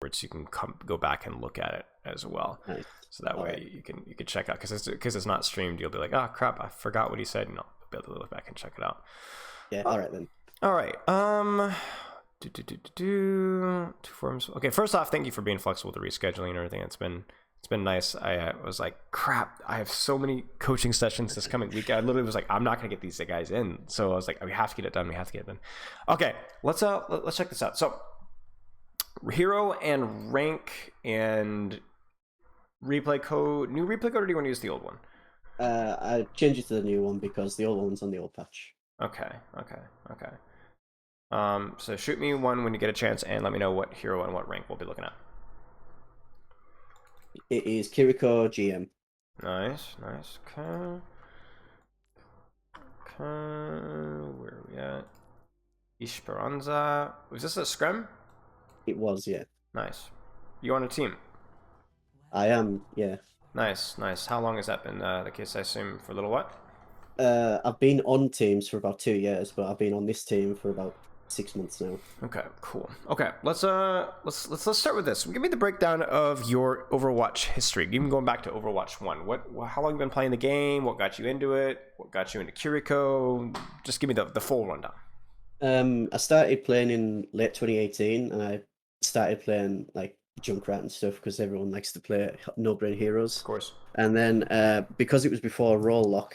afterwards. You can go back and look at it as well. Nice. So that way you can check out, because it's not streamed. You'll be like, oh crap, I forgot what he said, and you'll be able to look back and check it out. Yeah. All right then. All right. Two forums. Okay. First off, thank you for being flexible to rescheduling and everything. It's been nice. I was like, crap, I have so many coaching sessions this coming week. I literally was like, I'm not gonna get these guys in. So I was like, we have to get it done. Okay. Let's check this out. So hero and rank and replay code, new replay code, or do you want to use the old one? I changed it to the new one because the old one's on the old patch. Okay. So shoot me one when you get a chance, and let me know what hero and what rank we'll be looking at. It is Kiriko GM. Nice. Okay. Where are we at? Esperanza. Was this a scrim? It was, yeah. Nice. You on a team? I am, yeah. Nice. How long has that been the case? I assume for a little what? I've been on teams for about 2 years, but I've been on this team for about 6 months now. Okay, cool. Okay, let's start with this. Give me the breakdown of your Overwatch history. Even going back to Overwatch 1. How long have you been playing the game? What got you into it? What got you into Kiriko? Just give me the full rundown. I started playing in late 2018, and I started playing like Junkrat and stuff because everyone likes to play no-brain heroes. Of course. And then because it was before Roll Lock,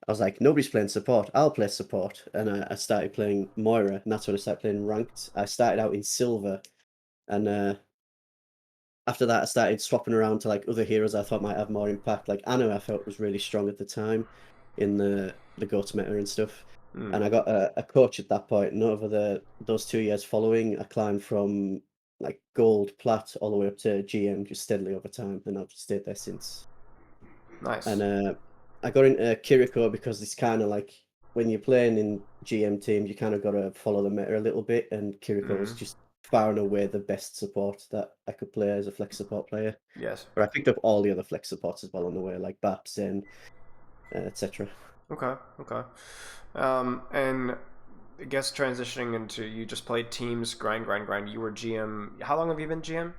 I was like, nobody's playing support. I'll play support. And I started playing Moira, and that's when I started playing ranked. I started out in silver, and after that, I started swapping around to like other heroes I thought might have more impact. Like Anna, I felt was really strong at the time in the GOAT meta and stuff. And I got a coach at that point, and over those 2 years following, I climbed from like gold, plat, all the way up to GM just steadily over time, and I've stayed there since. Nice. And I got into Kiriko because it's kind of like when you're playing in GM teams, you kind of got to follow the meta a little bit, and Kiriko was just far and away the best support that I could play as a flex support player. Yes. But I picked up all the other flex supports as well on the way, like Bap, Zen, etc. Okay. And I guess transitioning into, you just played teams, grind. You were GM. How long have you been GM?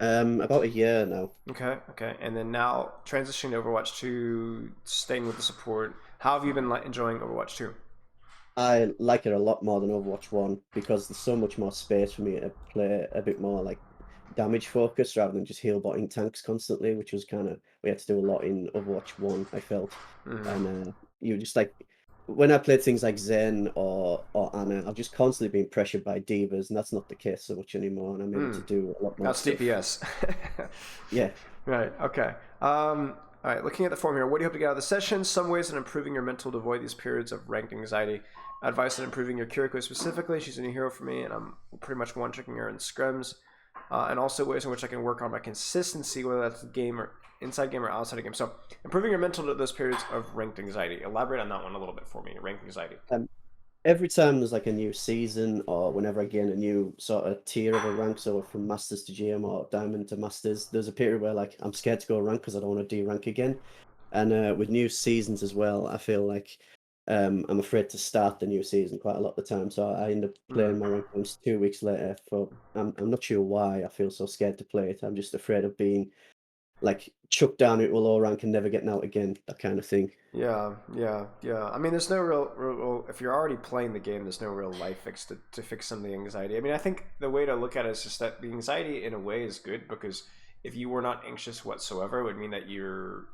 About a year now. Okay. And then now transitioning to Overwatch 2, staying with the support. How have you been enjoying Overwatch 2? I like it a lot more than Overwatch 1 because there's so much more space for me to play a bit more like damage focused rather than just heal botting tanks constantly, which was kind of, we had to do a lot in Overwatch 1, I felt. And you just like, when I played things like Zen or Anna, I've just constantly been pressured by divas, and that's not the case so much anymore, and I'm able to do a lot more That's stuff. DPS. Yeah. Right, okay. All right, looking at the form here, what do you hope to get out of the session? Some ways in improving your mental to avoid these periods of ranked anxiety. Advice on improving your Kiriko specifically. She's a new hero for me, and I'm pretty much one-tricking her in scrims. And also ways in which I can work on my consistency, whether that's the game or inside game or outside of game. So improving your mental to those periods of ranked anxiety. Elaborate on that one a little bit for me, ranked anxiety. Every time there's like a new season, or whenever I gain a new sort of tier of a rank, so from Masters to GM or Diamond to Masters, there's a period where like I'm scared to go rank because I don't want to de-rank again. And with new seasons as well, I feel like I'm afraid to start the new season quite a lot of the time. So I end up playing my rank points 2 weeks later. I'm not sure why I feel so scared to play it. I'm just afraid of being like chucked down into a low rank and never getting out again, that kind of thing. Yeah. I mean, there's no real if you're already playing the game, there's no real life fix to fix some of the anxiety. I mean, I think the way to look at it is just that the anxiety in a way is good, because if you were not anxious whatsoever, it would mean that you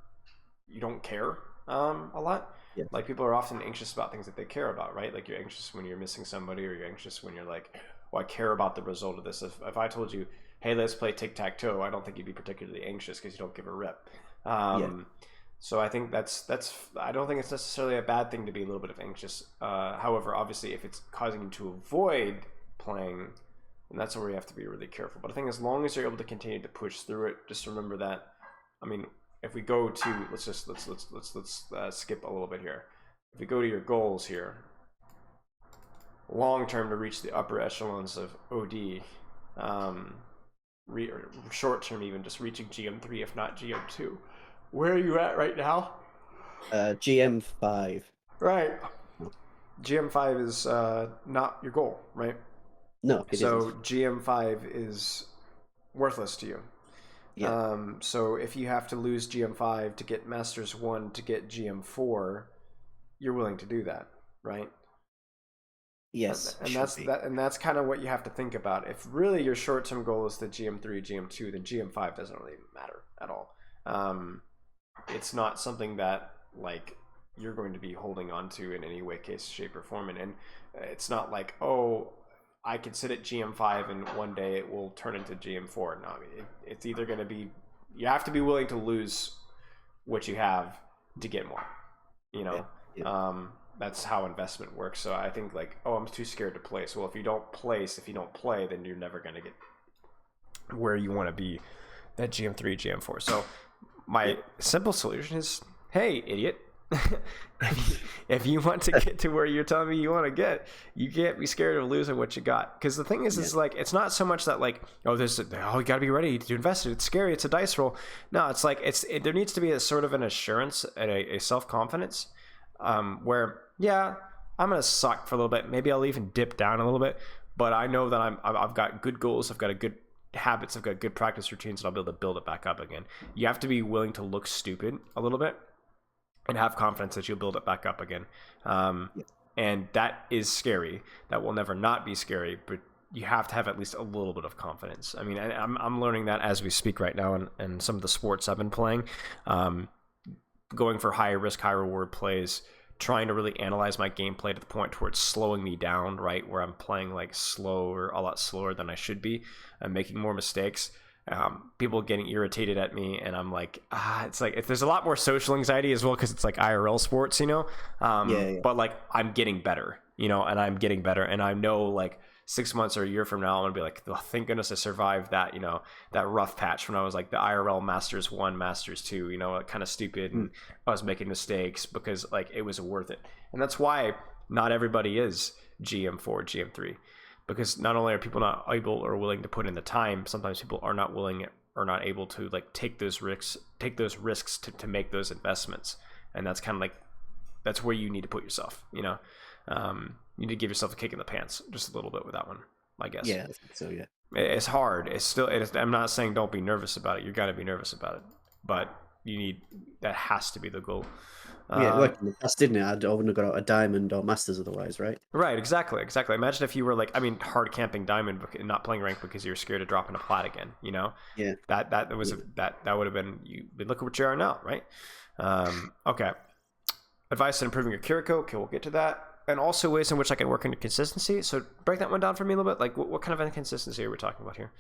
don't care a lot. Yeah. Like, people are often anxious about things that they care about, right? Like, you're anxious when you're missing somebody, or you're anxious when you're like, oh, I care about the result of this. If I told you, hey, let's play tic-tac-toe, I don't think you'd be particularly anxious because you don't give a rip. So I think that's I don't think it's necessarily a bad thing to be a little bit of anxious. However, obviously, if it's causing you to avoid playing, then that's where you have to be really careful. But I think as long as you're able to continue to push through it, just remember that. I mean, if we go to let's skip a little bit here. If we go to your goals here, long term to reach the upper echelons of OD. Short term, even just reaching GM3, if not GM2. Where are you at right now? GM5. Right. GM5 is not your goal, right? No, it so isn't. GM5 is worthless to you. Yeah. So if you have to lose GM5 to get Masters 1 to get GM4, you're willing to do that, right? Yes, And should that's be. that, and that's kind of what you have to think about. If really your short-term goal is the GM3, GM2, then GM5 doesn't really matter at all. It's not something that like you're going to be holding on to in any way, case, shape, or form. And it's not like, oh, I can sit at GM5 and one day it will turn into GM4. No, I mean, it's either going to be, you have to be willing to lose what you have to get more, you Yeah. know? Yeah. That's how investment works. So I think like, oh, I'm too scared to place. Well, if you don't place, if you don't play, then you're never going to get where you want to be at GM3, GM4. So my simple solution is, hey, idiot. If you want to get to where you're telling me you want to get, you can't be scared of losing what you got. Because the thing is like, it's not so much that like, oh, you got to be ready to invest it. It's scary. It's a dice roll. No, it's like there needs to be a sort of an assurance and a self confidence, where I'm gonna suck for a little bit. Maybe I'll even dip down a little bit, but I know that I've got good goals. I've got a good habits. I've got good practice routines, and I'll be able to build it back up again. You have to be willing to look stupid a little bit and have confidence that you'll build it back up again. And that is scary. That will never not be scary, but you have to have at least a little bit of confidence. I mean, I'm learning that as we speak right now in some of the sports I've been playing, going for high risk, high reward plays, trying to really analyze my gameplay to the point where it's slowing me down, right? Where I'm playing like slower, a lot slower than I should be. I'm making more mistakes. People getting irritated at me, and I'm like, it's like there's a lot more social anxiety as well because it's like IRL sports, you know. But like I'm getting better, you know, and I'm getting better, and I know like 6 months or a year from now, I'm gonna be like, oh, thank goodness I survived that, you know, that rough patch when I was like the IRL Masters 1, Masters 2, you know, kind of stupid, and I was making mistakes because like it was worth it, and that's why not everybody is GM4, GM3. Because not only are people not able or willing to put in the time, sometimes people are not willing or not able to like take those risks to make those investments. And that's kind of like, that's where you need to put yourself, you know. You need to give yourself a kick in the pants just a little bit with that one, I guess. Yeah, I think so, yeah. It's hard. I'm not saying don't be nervous about it. You got to be nervous about it, but that has to be the goal. Yeah, it worked in the past, didn't it? I wouldn't have got out a diamond or masters otherwise, right? Right, exactly. Imagine if you were like, I mean, hard camping diamond, not playing rank because you're scared of dropping a plat again. You know, Yeah. that would have been you. Look at what you are now, right? Okay. Advice on improving your Kiriko. Okay, we'll get to that. And also ways in which I can work into consistency. So break that one down for me a little bit. Like, what kind of inconsistency are we talking about here?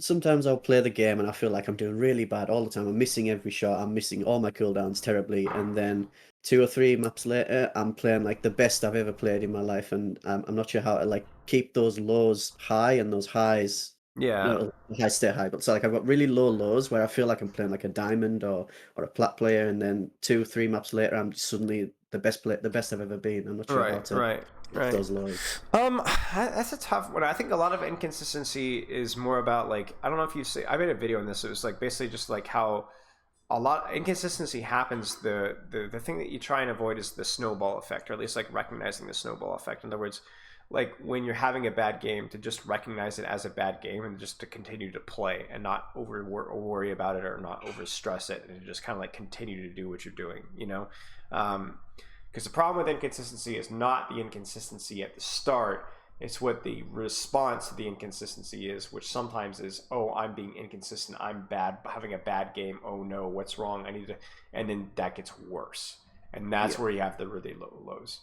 Sometimes I'll play the game and I feel like I'm doing really bad all the time. I'm missing every shot. I'm missing all my cooldowns terribly. And then 2 or 3 maps later, I'm playing like the best I've ever played in my life. And I'm not sure how to like keep those lows high and those highs. Yeah. No, high stay high. But so like I've got really low lows where I feel like I'm playing like a diamond or a plat player, and then 2 3 maps later, I'm suddenly the best I've ever been. I'm not sure how to fix those lows. That's a tough one. I think a lot of inconsistency is more about like, I don't know if you see, I made a video on this. It was like basically just like how a lot inconsistency happens. The thing that you try and avoid is the snowball effect, or at least like recognizing the snowball effect. In other words, like when you're having a bad game, to just recognize it as a bad game and just to continue to play and not worry about it or not over stress it, and just kind of like continue to do what you're doing, you know. Because the problem with inconsistency is not the inconsistency at the start, it's what the response to the inconsistency is, which sometimes is, oh, I'm being inconsistent, I'm bad, having a bad game, oh no, what's wrong, I need to, and then that gets worse, and that's where you have the really low lows.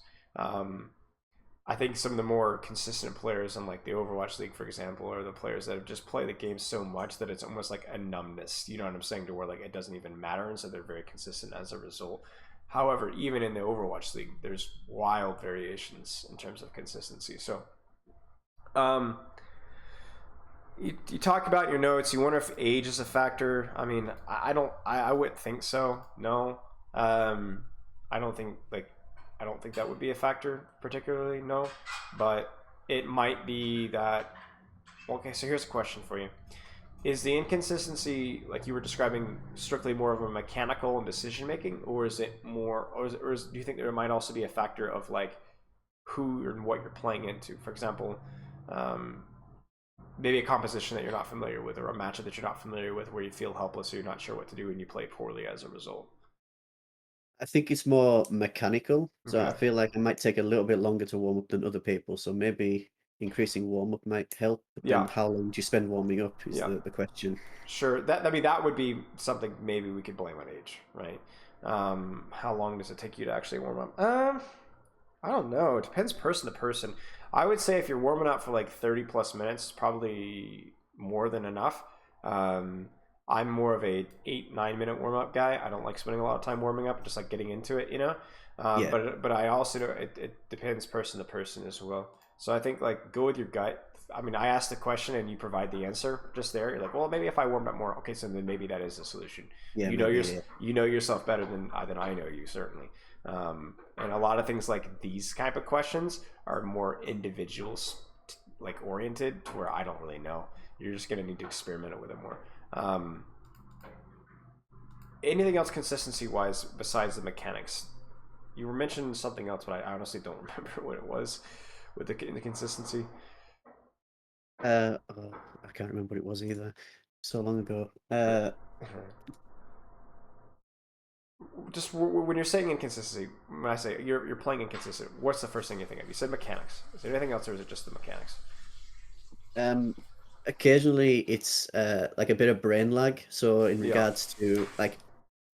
I think some of the more consistent players in like the Overwatch League, for example, are the players that have just played the game so much that it's almost like a numbness, you know what I'm saying, to where like it doesn't even matter, and so they're very consistent as a result. However, even in the Overwatch League, there's wild variations in terms of consistency. So, you talk about your notes. You wonder if age is a factor. I mean, I wouldn't think so. No, I don't think that would be a factor particularly. No, but it might be that. Okay, so here's a question for you. Is the inconsistency, like you were describing, strictly more of a mechanical and decision making, or is it more, do you think there might also be a factor of like who and what you're playing into? For example, maybe a composition that you're not familiar with, or a matchup that you're not familiar with, where you feel helpless or you're not sure what to do and you play poorly as a result? I think it's more mechanical, so I Okay. feel like I might take a little bit longer to warm up than other people. So maybe increasing warm up might help. But Yeah. then, how long do you spend warming up is Yeah. the question. Sure. That, I mean, that would be something maybe we could blame on age, right? How long does it take you to actually warm up? I don't know. It depends person to person. I would say if you're warming up for like 30 plus minutes, probably more than enough. Um, I'm more of a 8, 9 minute warm up guy. I don't like spending a lot of time warming up, just like getting into it, you know. Yeah, But I also know it depends person to person as well. So I think like go with your gut. I mean, I asked the question and you provide the answer just there. You're like, well, maybe if I warmed up more, okay, so then maybe that is the solution. yeah, You know your maybe. Yeah, you know yourself better than I know you certainly. And a lot of things like these type of questions are more individuals like oriented to where I don't really know. You're just gonna need to experiment with it more. Um, Anything else consistency wise besides the mechanics? You were mentioning something else, but I honestly don't remember what it was with the consistency. oh, I can't remember what it was either. So long ago. Just when you're saying inconsistency, when I say you're playing inconsistent, what's the first thing you think of? You said mechanics. Is there anything else, or is it just the mechanics? Um, Occasionally it's like a bit of brain lag. So in Yeah. regards to like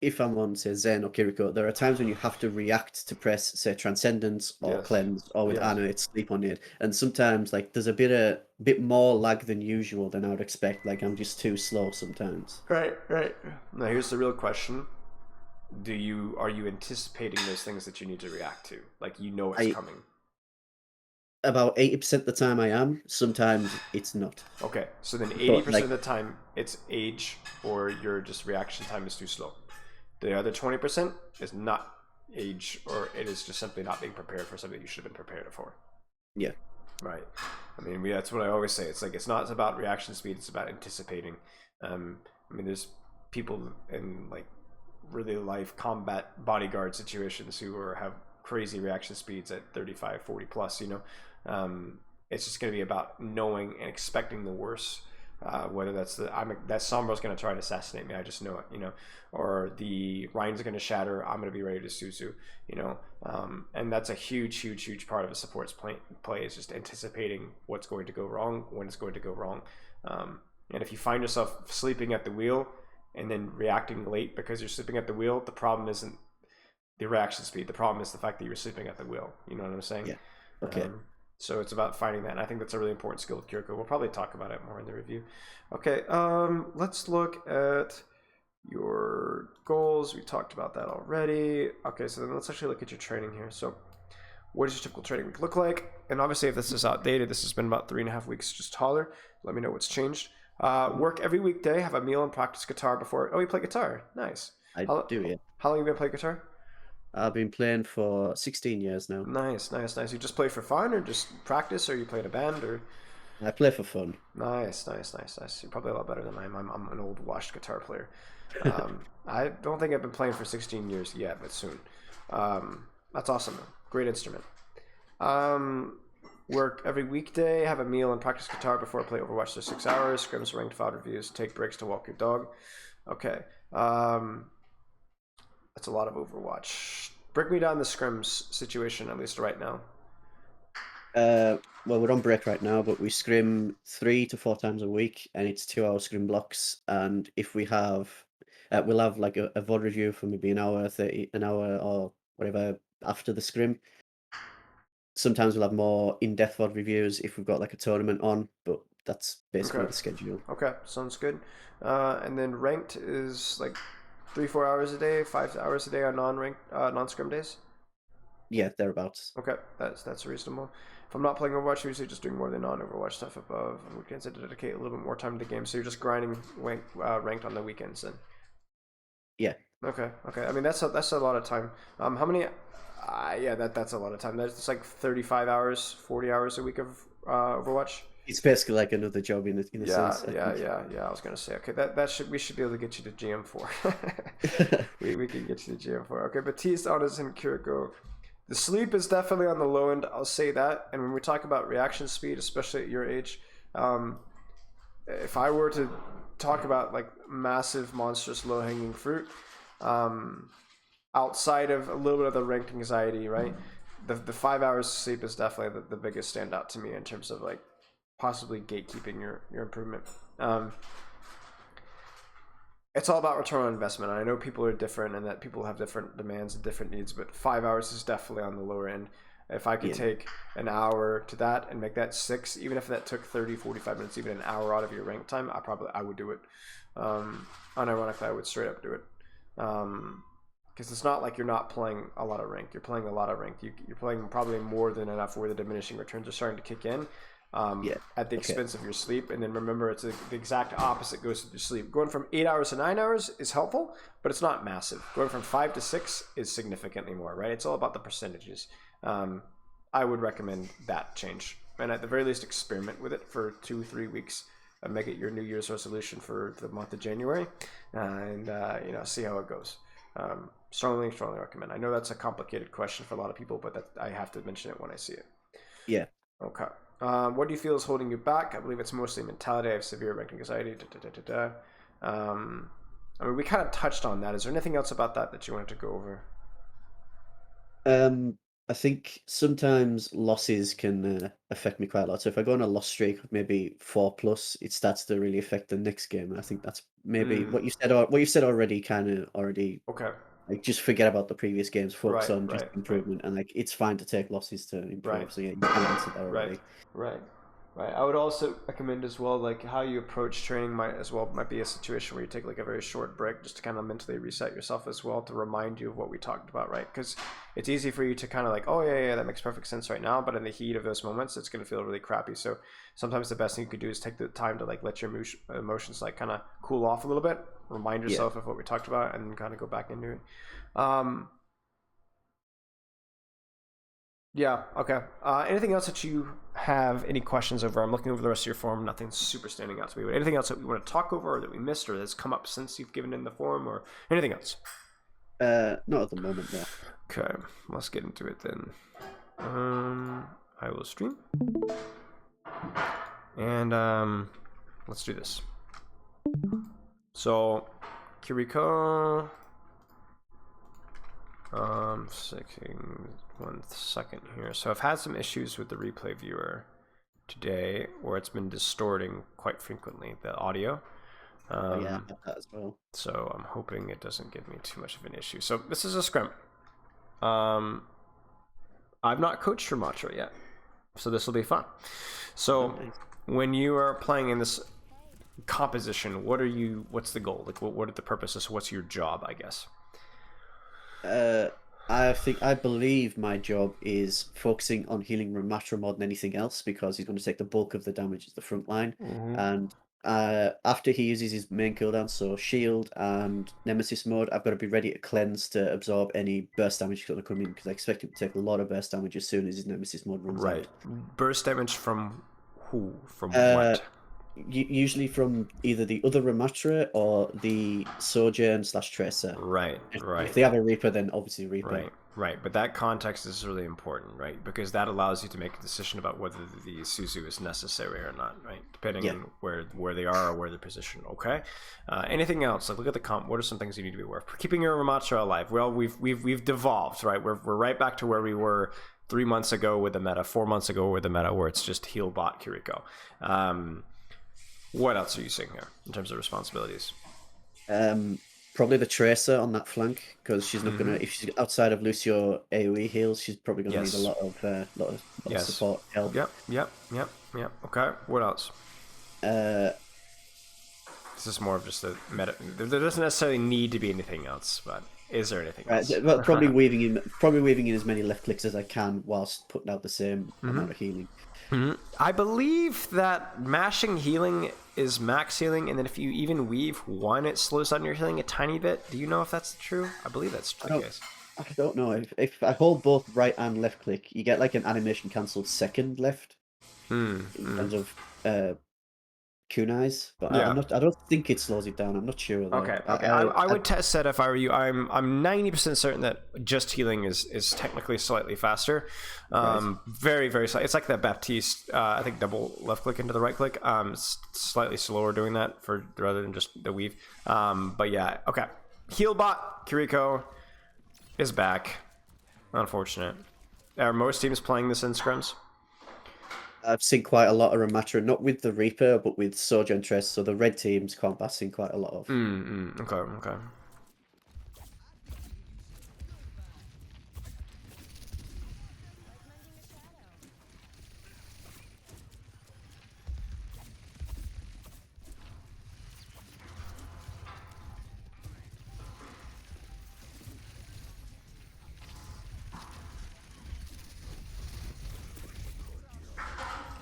if I'm on say Zen or Kiriko, there are times when you have to react to press say Transcendence or Yes. Cleanse, or with Yes. Anna it's Sleep on It. And sometimes like there's a bit more lag than usual than I would expect. Like I'm just too slow sometimes. Right. Right. Now here's the real question: are you anticipating those things that you need to react to? Like you know it's I coming. About 80% of the time I am, sometimes it's not. Okay, so then But 80% of like the time it's age or your just reaction time is too slow. The other 20% is not age or it is just simply not being prepared for something you should have been prepared for. yeah. Right. I mean, that's what I always say. It's like it's not about reaction speed; it's about anticipating. I mean, there's people in like really life combat bodyguard situations who have crazy reaction speeds at 35, 40 plus. You know, it's just going to be about knowing and expecting the worst. Whether that's that Sombro's going to try to assassinate me, I just know it, you know, or the Rhine's going to shatter, I'm going to be ready to Suzu, you know, and that's a huge part of a support's play is just anticipating what's going to go wrong, when it's going to go wrong, and if you find yourself sleeping at the wheel and then reacting late because you're sleeping at the wheel, the problem isn't the reaction speed. The problem is the fact that you're sleeping at the wheel. You know what I'm saying? Yeah. Okay. Um, so it's about finding that. And I think that's a really important skill with Kiriko. We'll probably talk about it more in the review. Okay, let's look at your goals. We talked about that already. Okay, so then let's actually look at your training here. So what does your typical training week look like? And obviously, if this is outdated, this has been about 3.5 weeks, just holler. Let me know what's changed. Work every weekday, have a meal and practice guitar before. Oh, you play guitar. Nice. I How, do, yeah. how long have you been playing guitar? I've been playing for 16 years now. Nice. You just play for fun, or just practice, or you play in a band, or I play for fun. nice. You're probably a lot better than I am. I'm an old washed guitar player. I don't think I've been playing for 16 years yet, but soon. That's awesome. Though. Great instrument. Work every weekday, have a meal and practice guitar before I play Overwatch for 6 hours. Scrims, ranked FOD reviews, take breaks to walk your dog. Okay. That's a lot of Overwatch. Break me down the scrims situation, at least right now. Well, we're on break right now, but we scrim 3 to 4 times a week, and it's 2 hour scrim blocks. And if we have, we'll have like a VOD review for maybe an hour, 30, an hour or whatever after the scrim. Sometimes we'll have more in-depth VOD reviews if we've got like a tournament on, but that's basically Okay. the schedule. Okay, sounds good. And then ranked is like 3, 4 hours a day, 5 hours a day on non-ranked, non-scrim days. Yeah, thereabouts. Okay, that's reasonable. If I'm not playing Overwatch, I'm usually just doing more of the non-Overwatch stuff above. On weekends, I dedicate a little bit more time to the game. So you're just grinding ranked on the weekends then. Yeah. Okay. I mean that's a lot of time. How many? Yeah, that's a lot of time. That's like 35 hours, 40 hours a week of Overwatch. It's basically like another job in a Yeah, sense, I yeah, think. yeah, yeah. I was gonna say, okay, we should be able to get you to GM4. We can get you to GM4. Okay, Batiste, Honors, and Kiriko. The sleep is definitely on the low end. I'll say that. And when we talk about reaction speed, especially at your age, if I were to talk about like massive, monstrous, low hanging fruit, um, outside of a little bit of the ranked anxiety, right? The 5 hours of sleep is definitely the biggest standout to me in terms of like possibly gatekeeping your improvement. Um, it's all about return on investment. I know people are different and that people have different demands and different needs, but 5 hours is definitely on the lower end. If I could Yeah, take an hour to that and make that 6, even if that took 30, 45 minutes, even an hour out of your rank time, I would do it. Unironically, I would straight up do it. Because it's not like you're not playing a lot of rank. You're playing a lot of rank. You're playing probably more than enough where the diminishing returns are starting to kick in, yeah. at the Okay. expense of your sleep. And then remember, it's the exact opposite goes with your sleep. Going from 8 hours to 9 hours is helpful, but it's not massive. Going from 5 to 6 is significantly more, right? It's all about the percentages. Um, I would recommend that change, and at the very least, experiment with it for 2 3 weeks. And make it your New Year's resolution for the month of January, and see how it goes. Strongly recommend. I know that's a complicated question for a lot of people, but I have to mention it when I see it. Yeah. Okay. What do you feel is holding you back? I believe it's mostly mentality. I have severe rank anxiety. Da, da, da, da, da. I mean, we kind of touched on that. Is there anything else about that you wanted to go over? Um, I think sometimes losses can affect me quite a lot. So if I go on a loss streak of maybe 4+, it starts to really affect the next game. And I think that's maybe Mm, what you said. Or what you said already, kind of already okay. like just forget about the previous games, focus Right. on just Right. Right. improvement, and like it's fine to take losses to Right. improve. So yeah, you kind of answered that Right. already. Right. Right. I would also recommend as well, like how you approach training might be a situation where you take like a very short break just to kind of mentally reset yourself as well to remind you of what we talked about, right? Because it's easy for you to kind of like, oh yeah, that makes perfect sense right now, but in the heat of those moments, it's going to feel really crappy. So sometimes the best thing you could do is take the time to like let your emotions like kind of cool off a little bit, remind Yeah. yourself of what we talked about, and kind of go back into it. Um, Yeah. Okay. Anything else that you have any questions over? I'm looking over the rest of your form. Nothing's super standing out to me. But anything else that we want to talk over, or that we missed, or that's come up since you've given in the form, or anything else? Not at the moment, no. Okay. Let's get into it then. I will stream, and let's do this. So, Kiriko. Second, 1 second here. So I've had some issues with the replay viewer today, where it's been distorting quite frequently the audio. Oh yeah, I have that as well. So I'm hoping it doesn't give me too much of an issue. So this is a scrim. Um, I've not coached for Matra yet, so this will be fun. Oh, So nice. when you are playing in this composition, what's the goal? Like, what are the purposes? What's your job, I guess? Uh, I believe my job is focusing on healing Ramatra more than anything else because he's going to take the bulk of the damage at the front line. Mm-hmm. And after he uses his main cooldown, so shield and nemesis mode, I've got to be ready to cleanse to absorb any burst damage that's going to come in because I expect him to take a lot of burst damage as soon as his nemesis mode runs Right. out. Burst damage from who? From Uh, what? Usually from either the other Ramatra or the Sojourn/Tracer. Right. If Right. they have a Reaper, then obviously Reaper. Right, right. But that context is really important, right? Because that allows you to make a decision about whether the Suzu is necessary or not, right? Depending Yeah. on where they are or where they're positioned. Okay. Anything else? Like, look at the comp. What are some things you need to be aware of? Keeping your Ramatra alive. Well, we've devolved, right? We're right back to where we were 3 months ago with the meta, 4 months ago with the meta, where it's just heal bot Kiriko. What else are you seeing here in terms of responsibilities? Probably the Tracer on that flank because she's not Mm-hmm. gonna. If she's outside of Lucio AOE heals, she's probably gonna need a Yes. lot of Yes. support help. Yep. Okay. What else? Uh, This is more of just a meta. There doesn't necessarily need to be anything else, but is there anything right, else? but probably weaving in as many left clicks as I can whilst putting out the same amount of healing. I believe that mashing healing is max healing, and then if you even weave one, it slows down your healing a tiny bit. Do you know if that's true? I believe that's I the don't. case. I don't know if I hold both right and left click, you get like an animation cancelled second left in terms of kunais, but Yeah. I'm not. I don't think it slows it down. I'm not sure though. Okay. I would test that if I were you. I'm 90% certain that just healing is technically slightly faster. Right. Very very slight. It's like that Baptiste. I think double left click into the right click. Slightly slower doing that for rather than just the weave. But yeah. Okay. Healbot Kiriko is back. Unfortunate. Are most teams playing this in scrims? I've seen quite a lot of Ramatra, not with the Reaper, but with Sojourn Trace. So the red team's combat seen quite a lot of. Okay. Okay.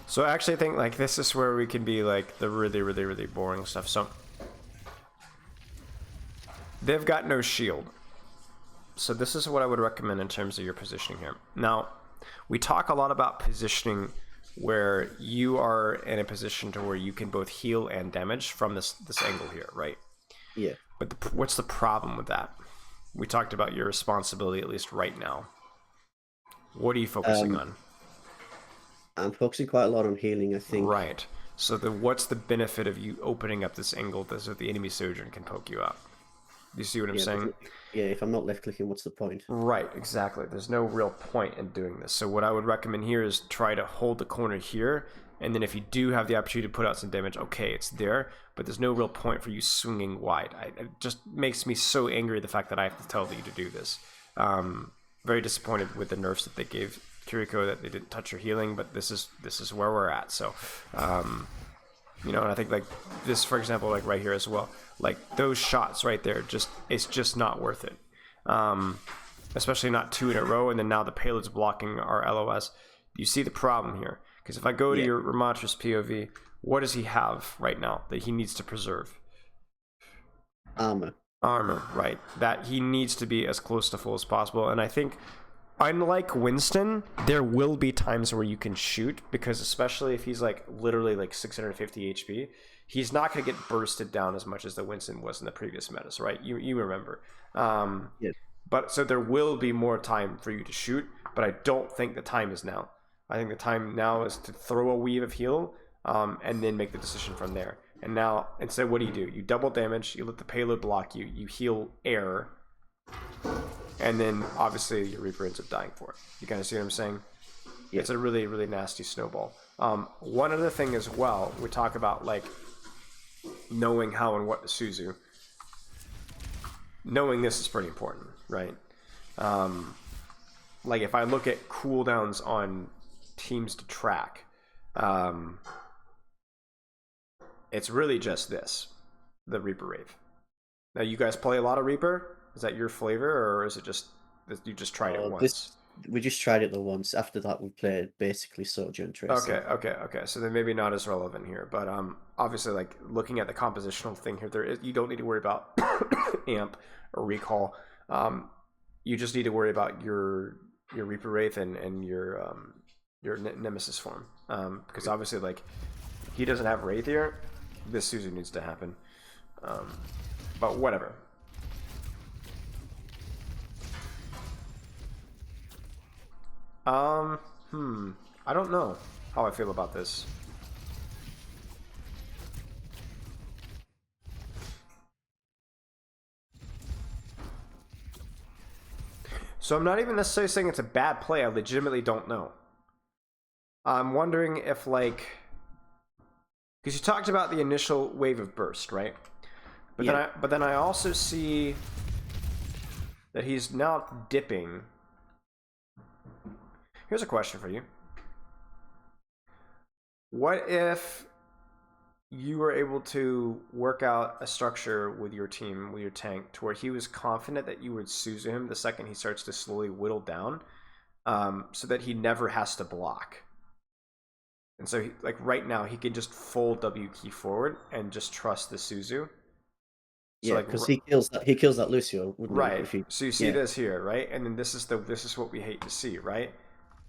So I actually think like this is where we can be like the really boring stuff. So they've got no shield. So this is what I would recommend in terms of your positioning here. Now, we talk a lot about positioning where you are in a position to where you can both heal and damage from this angle here, right? Yeah. But what's the problem with that? We talked about your responsibility at least right now. What are you focusing on? I'm focusing quite a lot on healing, I think. Right. So what's the benefit of you opening up this angle so that the enemy Sojourn can poke you out? You see what I'm saying? Yeah, if I'm not left clicking, what's the point? Right, exactly. There's no real point in doing this. So what I would recommend here is try to hold the corner here, and then if you do have the opportunity to put out some damage, okay, it's there, but there's no real point for you swinging wide. It just makes me so angry the fact that I have to tell you to do this. Very disappointed with the nerfs that they gave Kiriko, that they didn't touch her healing, but this is where we're at. So, you know, and I think like this, for example, like right here as well, like those shots right there, it's just not worth it. Especially not 2 in a row, and then now the payload's blocking our LOS. You see the problem here, because if I go to your Ramatra's POV, what does he have right now that he needs to preserve? Armor, right? That he needs to be as close to full as possible, and I think, unlike Winston, there will be times where you can shoot, because especially if he's like literally like 650 HP, he's not going to get bursted down as much as the Winston was in the previous metas, right? You remember. yeah. But so there will be more time for you to shoot, but I don't think the time is now. I think the time now is to throw a weave of heal, and then make the decision from there. And now, instead, what do? You double damage, you let the payload block you, you heal air, and then obviously your Reaper ends up dying for it. You kind of see what I'm saying? Yeah. It's a really, really nasty snowball. One other thing as well, we talk about like knowing how and what to Suzu. Knowing this is pretty important, right? Like if I look at cooldowns on teams to track, it's really just this, the Reaper Wraith. Now, you guys play a lot of Reaper? Is that your flavor, or is it just you just tried it once? We just tried it the once. After that, we played basically Sojourn Trace. Okay. So then maybe not as relevant here, but obviously, like looking at the compositional thing here, you don't need to worry about amp or recall. You just need to worry about your Reaper Wraith and your Nemesis form, because obviously, like he doesn't have Wraith here. This Suzu needs to happen, but whatever. I don't know how I feel about this. So I'm not even necessarily saying it's a bad play. I legitimately don't know. I'm wondering if, like, because you talked about the initial wave of burst, right? But then I also see that he's now dipping. Here's a question for you. What if you were able to work out a structure with your team, with your tank, to where he was confident that you would Suzu him the second he starts to slowly whittle down, so that he never has to block? And so, like right now, he can just full W key forward and just trust the Suzu. So yeah, because he kills that Lucio, wouldn't right? He? So you see this here, right? And then this is what we hate to see, right?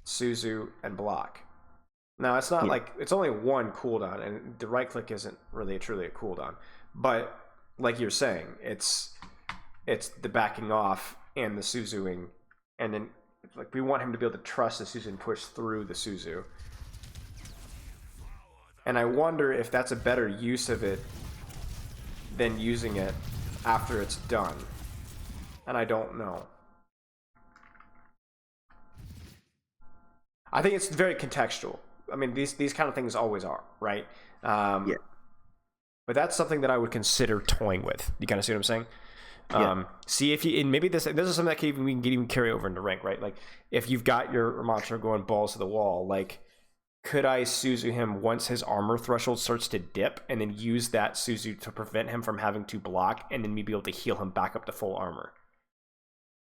Suzu and block. Now it's not Yeah, like it's only one cooldown, and the right click isn't really truly a cooldown. But like you're saying, it's the backing off and the Suzuing, and then like we want him to be able to trust the Suzu and push through the Suzu. And I wonder if that's a better use of it than using it after it's done. And I don't know. I think it's very contextual. I mean, these kind of things always are, right? yeah, But that's something that I would consider toying with. You kind of see what I'm saying? yeah. See if you, and maybe this is something that we can even carry over into rank, right? Like if you've got your monster going balls to the wall, like could I Suzu him once his armor threshold starts to dip, and then use that Suzu to prevent him from having to block, and then me be able to heal him back up to full armor?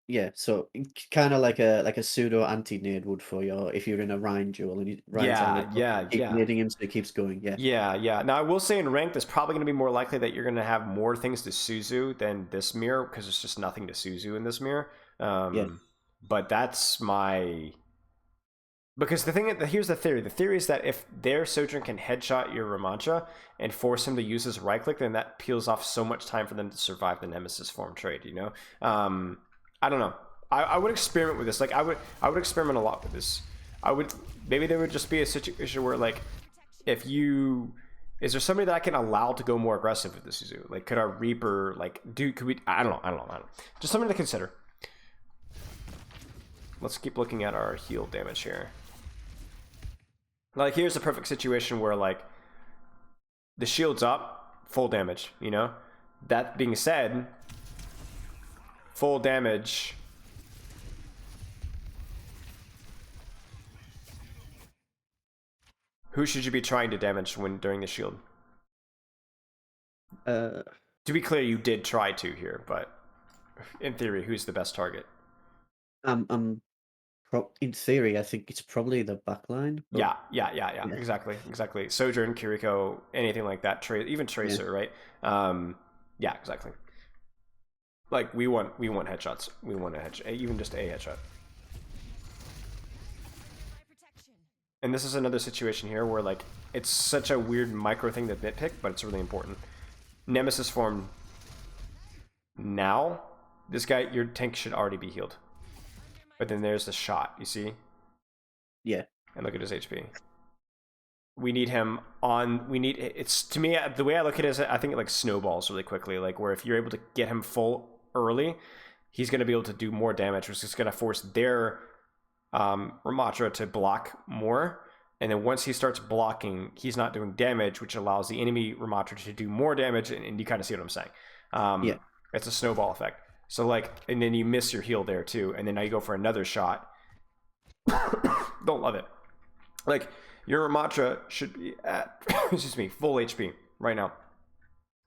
Yeah, so kind of like a pseudo anti-nade would for your if you're in a Rhine duel and Rhine's on Yeah, the top, yeah, keep yeah. nading him so it keeps going. Yeah, Yeah, yeah. Now I will say in ranked, it's probably going to be more likely that you're going to have more things to Suzu than this mirror because there's just nothing to Suzu in this mirror. yeah, But that's my because the thing here's the theory. The theory is that if their Sojourn can headshot your Ramantra and force him to use his right click, then that peels off so much time for them to survive the Nemesis form trade. You know, I don't know. I would experiment with this. Like I would experiment a lot with this. I would maybe there would just be a situation where like if you is there somebody that I can allow to go more aggressive with the Suzu? Like could our Reaper like could we I don't know. Just something to consider. Let's keep looking at our heal damage here. Like here's a perfect situation where like the shield's up, full damage, you know? That being said, full damage. Who should you be trying to damage when during the shield? uh, To be clear, you did try to here, but in theory, who's the best target? I'm in theory, I think it's probably the backline. But Yeah. yeah, Exactly. Sojourn, Kiriko, anything like that. Even yeah, Tracer, right? Yeah, exactly. Like we want headshots. We want a headshot, even just a headshot. And this is another situation here where like it's such a weird micro thing to nitpick, but it's really important. Nemesis form now. This guy, your tank should already be healed. But then there's the shot, you see? yeah, And look at his HP. We need him on. We need it's to me the way I look at it is I think it like snowballs really quickly. Like where if you're able to get him full early, he's going to be able to do more damage, which is going to force their Ramatra to block more. And then once he starts blocking, he's not doing damage, which allows the enemy Ramatra to do more damage. And you kind of see what I'm saying. yeah, It's a snowball effect. So like, and then you miss your heal there too, and then now you go for another shot. Don't love it. Like your Ramatra should be at excuse me full HP right now,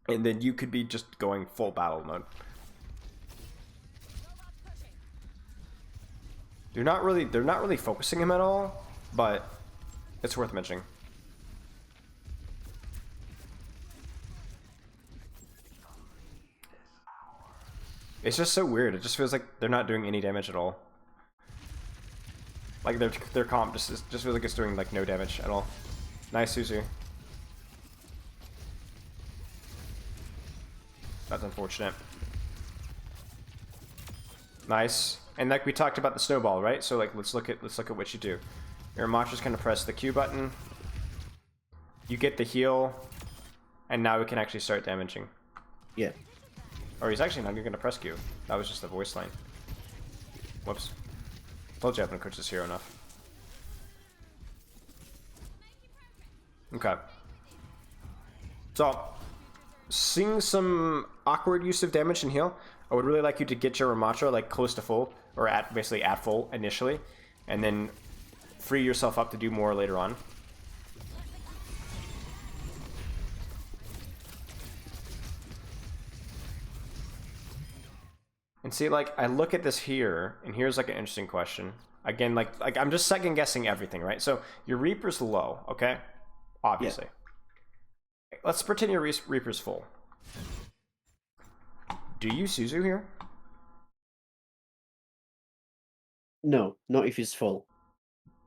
and then you could be just going full battle mode. They're not really focusing him at all, but it's worth mentioning. It's just so weird. It just feels like they're not doing any damage at all. Like their comp just feels like it's doing like no damage at all. Nice Suzu. That's unfortunate. Nice. And like we talked about the snowball, right? So like let's look at what you do. Your Matra's gonna press the Q button. You get the heal, and now we can actually start damaging. yeah. Or he's actually not even gonna press Q. That was just the voice line. Whoops. Told you I haven't coached this hero enough. Okay. So, seeing some awkward use of damage and heal, I would really like you to get your Ramatra like close to full, or at basically at full initially, and then free yourself up to do more later on. And see, like, I look at this here, and here's like an interesting question. Again, like I'm just second guessing everything, right? So your Reaper's low, okay? Obviously. Yeah. Let's pretend your Reaper's full. Do you Suzu here? No, not if he's full.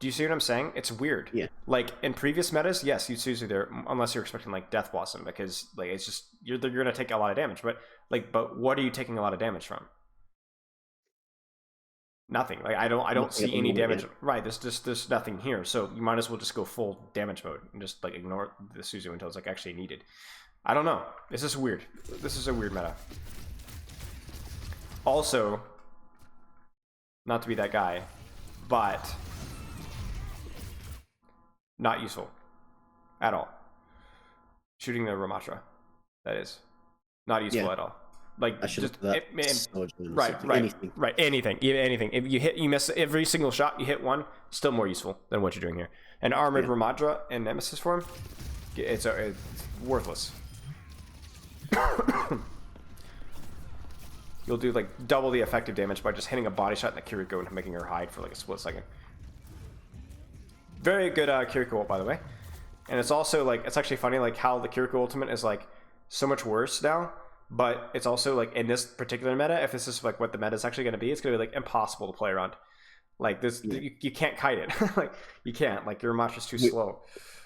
Do you see what I'm saying? It's weird. Yeah. Like in previous metas, yes, you Suzu there, unless you're expecting like Death Blossom, because like it's just you're gonna take a lot of damage. But what are you taking a lot of damage from? Nothing. Like I don't see any damage. Right. There's nothing here. So you might as well just go full damage mode and just like ignore the Suzu until it's like actually needed. I don't know. This is weird. This is a weird meta. Also, not to be that guy, but not useful at all. Shooting the Ramatra, that is not useful at all. Like I should just have anything. If you miss every single shot, you hit one, still more useful than what you're doing here. An armored Ramatra in Nemesis form, it's worthless. You'll do like double the effective damage by just hitting a body shot in the Kiriko and making her hide for like a split second. Very good Kiriko ult, by the way. And it's also like, it's actually funny like how the Kiriko ultimate is like so much worse now, but it's also like in this particular meta, if this is like what the meta is actually going to be, it's going to be like impossible to play around. Like this, you can't kite it. Like you can't, like your Ramatra's too slow.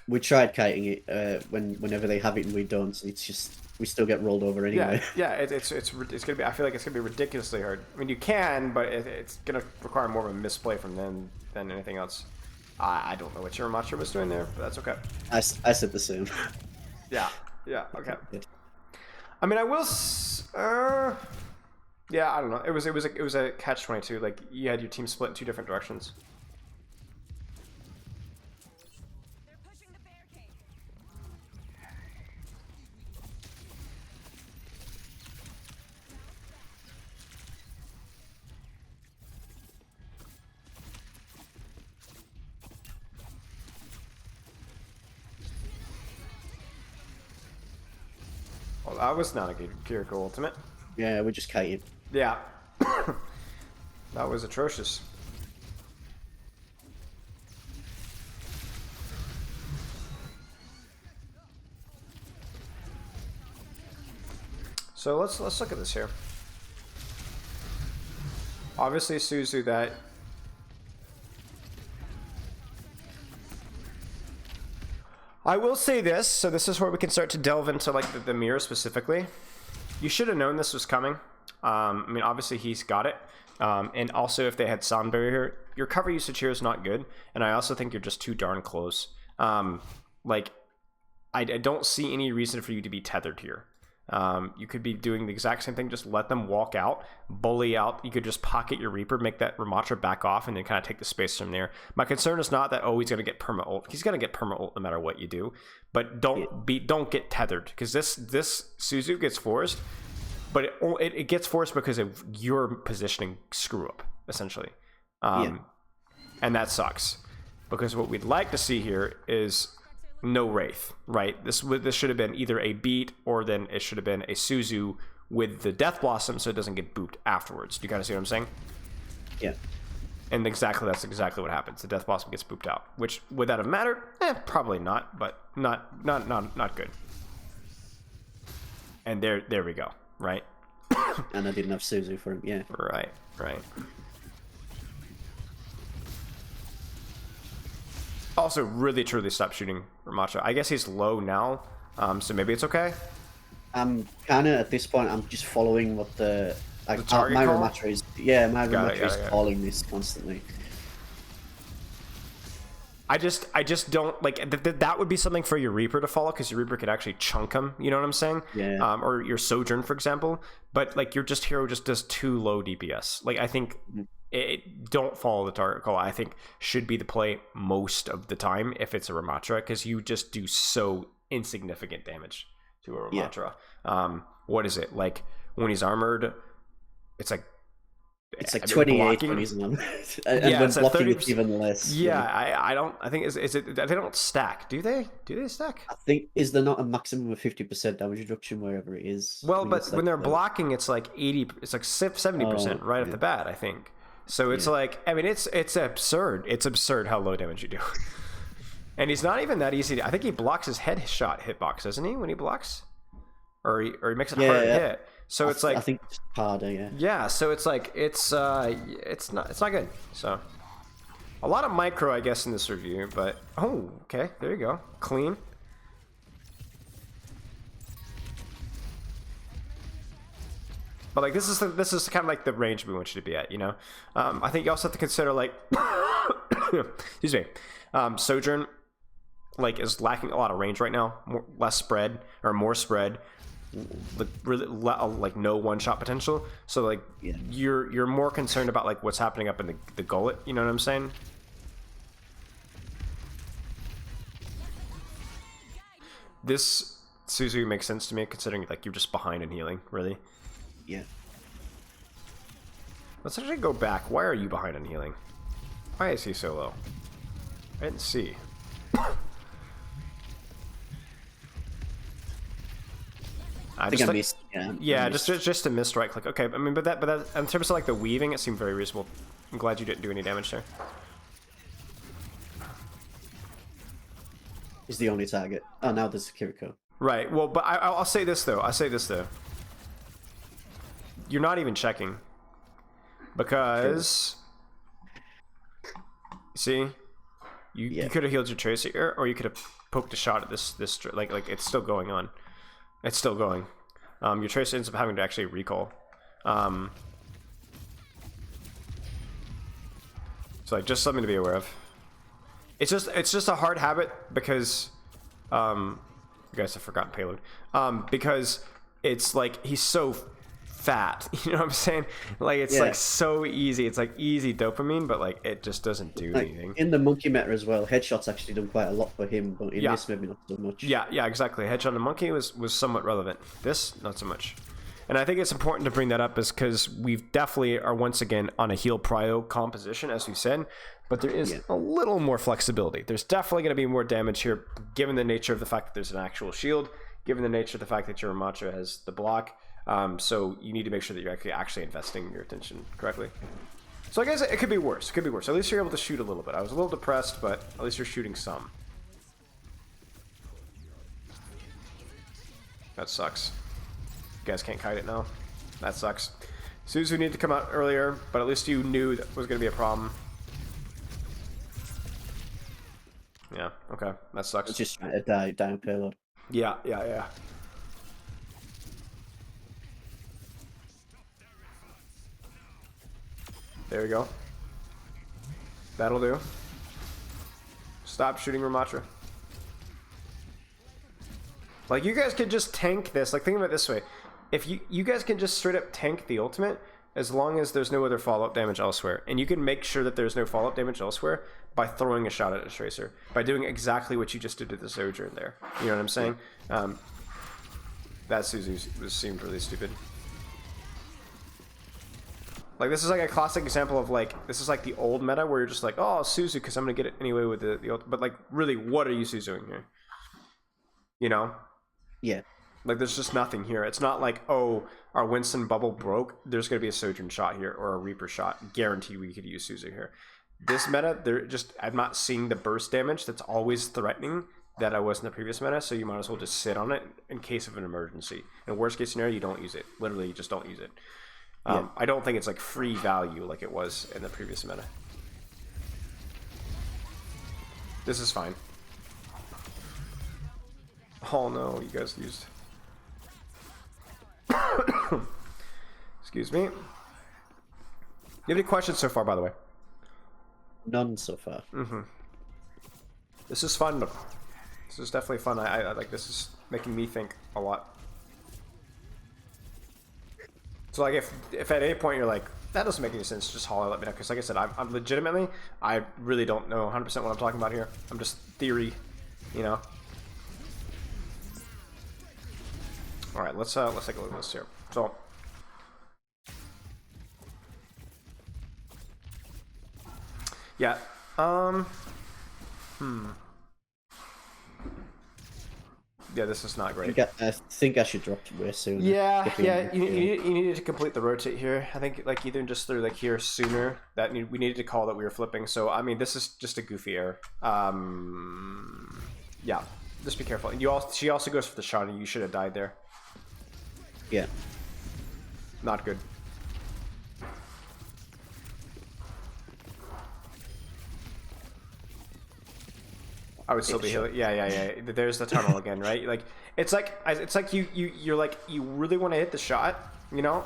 We tried kiting it whenever they have it and we don't. It's just, we still get rolled over anyway. Yeah, it's gonna be. I feel like it's gonna be ridiculously hard. I mean, you can, but it's gonna require more of a misplay from them than anything else. I don't know what your Ramatra was doing there, but that's okay. I said the same. Yeah, okay. I mean, I will. Yeah, I don't know. It was a catch-22. Like you had your team split in two different directions. Well, that was not a good Kiriko ultimate. Yeah, we just kited. Yeah. That was atrocious. So let's look at this here. Obviously Suzu that I will say this, so this is where we can start to delve into like the mirror specifically. You should have known this was coming. I mean, obviously he's got it. And also if they had sound barrier, your cover usage here is not good. And I also think you're just too darn close. Like, I don't see any reason for you to be tethered here. You could be doing the exact same thing, just let them walk out, bully out. You could just pocket your Reaper, make that Ramatra back off, and then kind of take the space from there. My concern is not that, oh, he's going to get perma ult. He's going to get perma ult no matter what you do. But don't get tethered, because this Suzu gets forced, but it gets forced because of your positioning screw up, essentially. And that sucks. Because what we'd like to see here is no Wraith, right? This should have been either a beat or then it should have been a Suzu with the Death Blossom so it doesn't get booped afterwards. Do you kind of see what I'm saying? Yeah. And that's exactly what happens. The Death Blossom gets booped out. Which, would that have mattered? Probably not, but not good. And there we go, right? And I didn't have Suzu for him, yeah. Right. Also, really truly stop shooting Ramatra. I guess he's low now, so maybe it's okay. I'm kind of at this point. I'm just following what the target my call? Ramatra is. Yeah, my Ramatra is calling this constantly. I just don't like that would be something for your Reaper to follow, because your Reaper could actually chunk him. You know what I'm saying? Yeah. Or your Sojourn, for example. But like your hero just does too low DPS. Like I think. Don't follow the target call. I think should be the play most of the time if it's a Ramatra, because you just do so insignificant damage to a Ramatra. Yeah. What is it like when he's armored? It's like 28 when he's on, and when blocking it's even less. Yeah, I think is it they don't stack. Do they stack? I think, is there not a maximum of 50% damage reduction wherever it is? Well, but when they're blocking, it's like 80. It's like 70% right off the bat, I think. So it's like, I mean, it's absurd. It's absurd how low damage you do. And he's not even that easy. I think he blocks his headshot hitbox, doesn't he? When he blocks, or he makes it harder to hit. So it's like, I think it's harder. Yeah. Yeah. So it's like it's not good. So A lot of micro, I guess, in this review, but... Oh, okay. There you go. Clean. But, like, this is kind of like the range we want you to be at, you know? I think you also have to consider, like... excuse me. Sojourn, like, is lacking a lot of range right now. Less spread, or more spread. Like no one-shot potential. So, like, you're more concerned about, like, what's happening up in the gullet, you know what I'm saying? This Suzu makes sense to me, considering like you're just behind in healing, really. Yeah. Let's actually go back. Why are you behind in healing? Why is he so low? I didn't see. I think I missed. Yeah, just a missed right click. Okay, I mean, but that in terms of like the weaving, it seemed very reasonable. I'm glad you didn't do any damage there. Is the only target. Oh, now there's Kiriko. Right. Well, but I'll say this though. You're not even checking because see, you could have healed your tracer here, or you could have poked a shot at this like it's still going on. It's still going. Your tracer ends up having to actually recall. So like just something to be aware of. It's just a hard habit because you guys have forgotten payload. Because it's like he's so fat, you know what I'm saying? Like it's like so easy. It's like easy dopamine, but like it just doesn't do anything. In the monkey meta as well, headshots actually done quite a lot for him, but in this maybe not so much. Yeah, exactly. Headshot on the monkey was somewhat relevant. This not so much. And I think it's important to bring that up is because we definitely are once again on a heal prio composition, as we said, but there is a little more flexibility. There's definitely going to be more damage here, given the nature of the fact that there's an actual shield, given the nature of the fact that your Ramattra has the block. So you need to make sure that you're actually investing your attention correctly. So I guess it could be worse. It could be worse. At least you're able to shoot a little bit. I was a little depressed, but at least you're shooting some. That sucks. You guys can't kite it now. That sucks. Suzu needed to come out earlier, but at least you knew that was going to be a problem. Yeah, okay. That sucks. It's just trying to die down payload. Yeah. There we go. That'll do. Stop shooting Ramattra. Like, you guys could just tank this. Like, think of it this way. If you guys can just straight up tank the ultimate, as long as there's no other follow-up damage elsewhere. And you can make sure that there's no follow-up damage elsewhere by throwing a shot at a tracer. By doing exactly what you just did to the Sojourn there. You know what I'm saying? That Suzu seemed really stupid. Like, this is like a classic example of, like, this is like the old meta where you're just like, oh, Suzu, because I'm going to get it anyway with the ultimate. But, like, really, what are you Suzuing here? You know? Yeah. Like, there's just nothing here. It's not like, oh, our Winston bubble broke. There's going to be a Sojourn shot here or a Reaper shot. Guaranteed we could use Suzu here. This meta, I'm not seeing the burst damage that's always threatening that I was in the previous meta, so you might as well just sit on it in case of an emergency. In worst case scenario, you don't use it. Literally, you just don't use it. I don't think it's like free value like it was in the previous meta. This is fine. Oh no, you guys used... Excuse me. You have any questions so far, by the way? None so far. This is fun. This is definitely fun. I like this is making me think a lot. So like if at any point you're like, that doesn't make any sense, just holler, let me know. Because like I said, I'm legitimately, I really don't know 100% what I'm talking about here. I'm just theory, you know. All right, let's take a look at this here. So, yeah, yeah, this is not great. I think I should drop way sooner. Yeah. You needed to complete the rotate here. I think like either just through like here sooner. We needed to call that we were flipping. So I mean, this is just a goofy error. Yeah, just be careful. And she also goes for the shot, and you should have died there. Yeah. Not good. I would still be healing. Yeah. There's the tunnel again, right? Like it's like you're like you really want to hit the shot, you know?